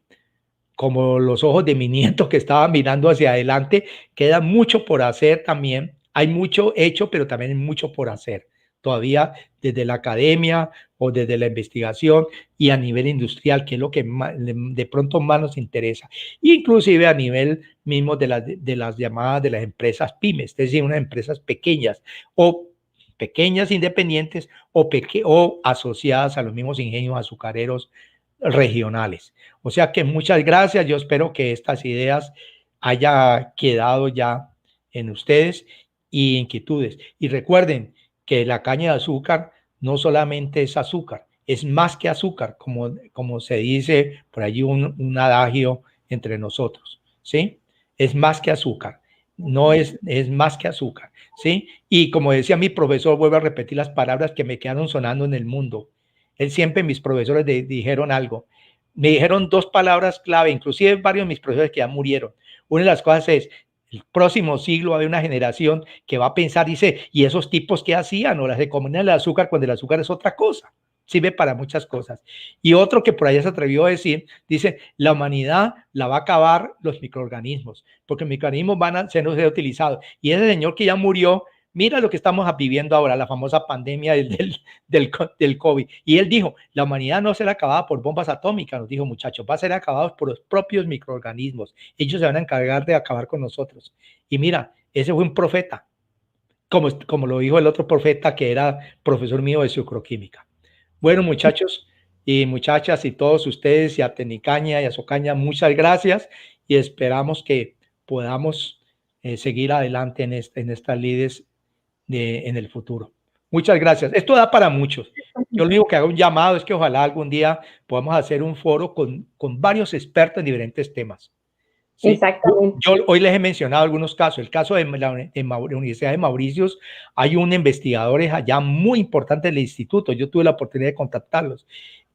Como los ojos de mi nieto que estaba mirando hacia adelante, queda mucho por hacer también. Hay mucho hecho, pero también hay mucho por hacer. Todavía desde la academia o desde la investigación y a nivel industrial, que es lo que de pronto más nos interesa. Inclusive a nivel mismo de las llamadas de las empresas pymes, es decir, unas empresas pequeñas o pequeñas independientes o asociadas a los mismos ingenios azucareros regionales. O sea que muchas gracias. Yo espero que estas ideas haya quedado ya en ustedes y inquietudes. Y recuerden que la caña de azúcar no solamente es azúcar, es más que azúcar, como se dice por allí un adagio entre nosotros, ¿sí? Es más que azúcar, no es más que azúcar, ¿sí? Y como decía mi profesor, vuelvo a repetir las palabras que me quedaron sonando en el mundo. Él siempre, mis profesores dijeron algo. Me dijeron dos palabras clave, inclusive varios de mis profesores que ya murieron. Una de las cosas es, el próximo siglo va a haber una generación que va a pensar, dice, ¿y esos tipos qué hacían? O las de comer el azúcar cuando el azúcar es otra cosa. Sirve para muchas cosas. Y otro que por allá se atrevió a decir, dice, la humanidad la va a acabar los microorganismos, porque los microorganismos van a ser utilizados. Y ese señor que ya murió, mira lo que estamos viviendo ahora, la famosa pandemia del COVID. Y él dijo, la humanidad no será acabada por bombas atómicas, nos dijo muchachos, va a ser acabada por los propios microorganismos. Ellos se van a encargar de acabar con nosotros. Y mira, ese fue un profeta, como lo dijo el otro profeta que era profesor mío de sucroquímica. Bueno, muchachos y muchachas y todos ustedes y a Tenicaña y a Socaña, muchas gracias y esperamos que podamos seguir adelante en estas lides en el futuro. Muchas gracias. Esto da para muchos. Yo lo único que hago un llamado es que ojalá algún día podamos hacer un foro con varios expertos en diferentes temas. ¿Sí? Exactamente. Yo hoy les he mencionado algunos casos. El caso de la Universidad de Mauricios, hay un investigador allá muy importante del instituto. Yo tuve la oportunidad de contactarlos.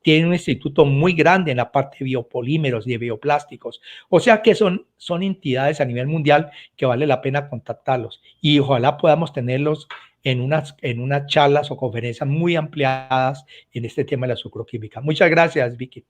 Tiene un instituto muy grande en la parte de biopolímeros y de bioplásticos. O sea que son entidades a nivel mundial que vale la pena contactarlos. Y ojalá podamos tenerlos en unas charlas o conferencias muy ampliadas en este tema de la sucroquímica. Muchas gracias, Vicky.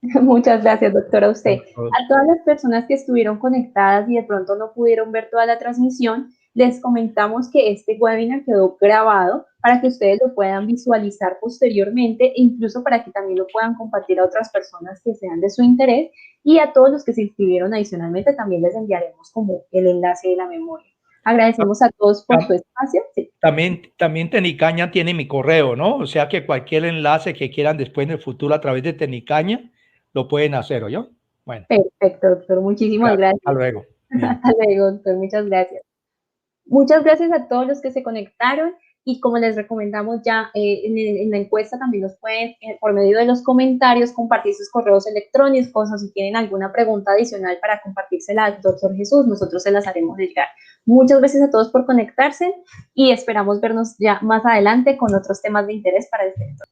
Muchas gracias, doctora, a usted. A todas las personas que estuvieron conectadas y de pronto no pudieron ver toda la transmisión, les comentamos que este webinar quedó grabado para que ustedes lo puedan visualizar posteriormente e incluso para que también lo puedan compartir a otras personas que sean de su interés, y a todos los que se inscribieron adicionalmente también les enviaremos como el enlace de la memoria. Agradecemos a todos por su espacio. Sí. También Tenicaña tiene mi correo, ¿no? O sea que cualquier enlace que quieran después en el futuro a través de Tenicaña, lo pueden hacer, ¿o yo? Bueno. Perfecto, doctor. Muchísimas gracias. Hasta luego. Hasta luego, doctor. Muchas gracias. Muchas gracias a todos los que se conectaron y como les recomendamos ya en la encuesta también nos pueden por medio de los comentarios compartir sus correos electrónicos o si tienen alguna pregunta adicional para compartírsela al doctor Jesús, nosotros se las haremos llegar. Muchas gracias a todos por conectarse y esperamos vernos ya más adelante con otros temas de interés para este sector.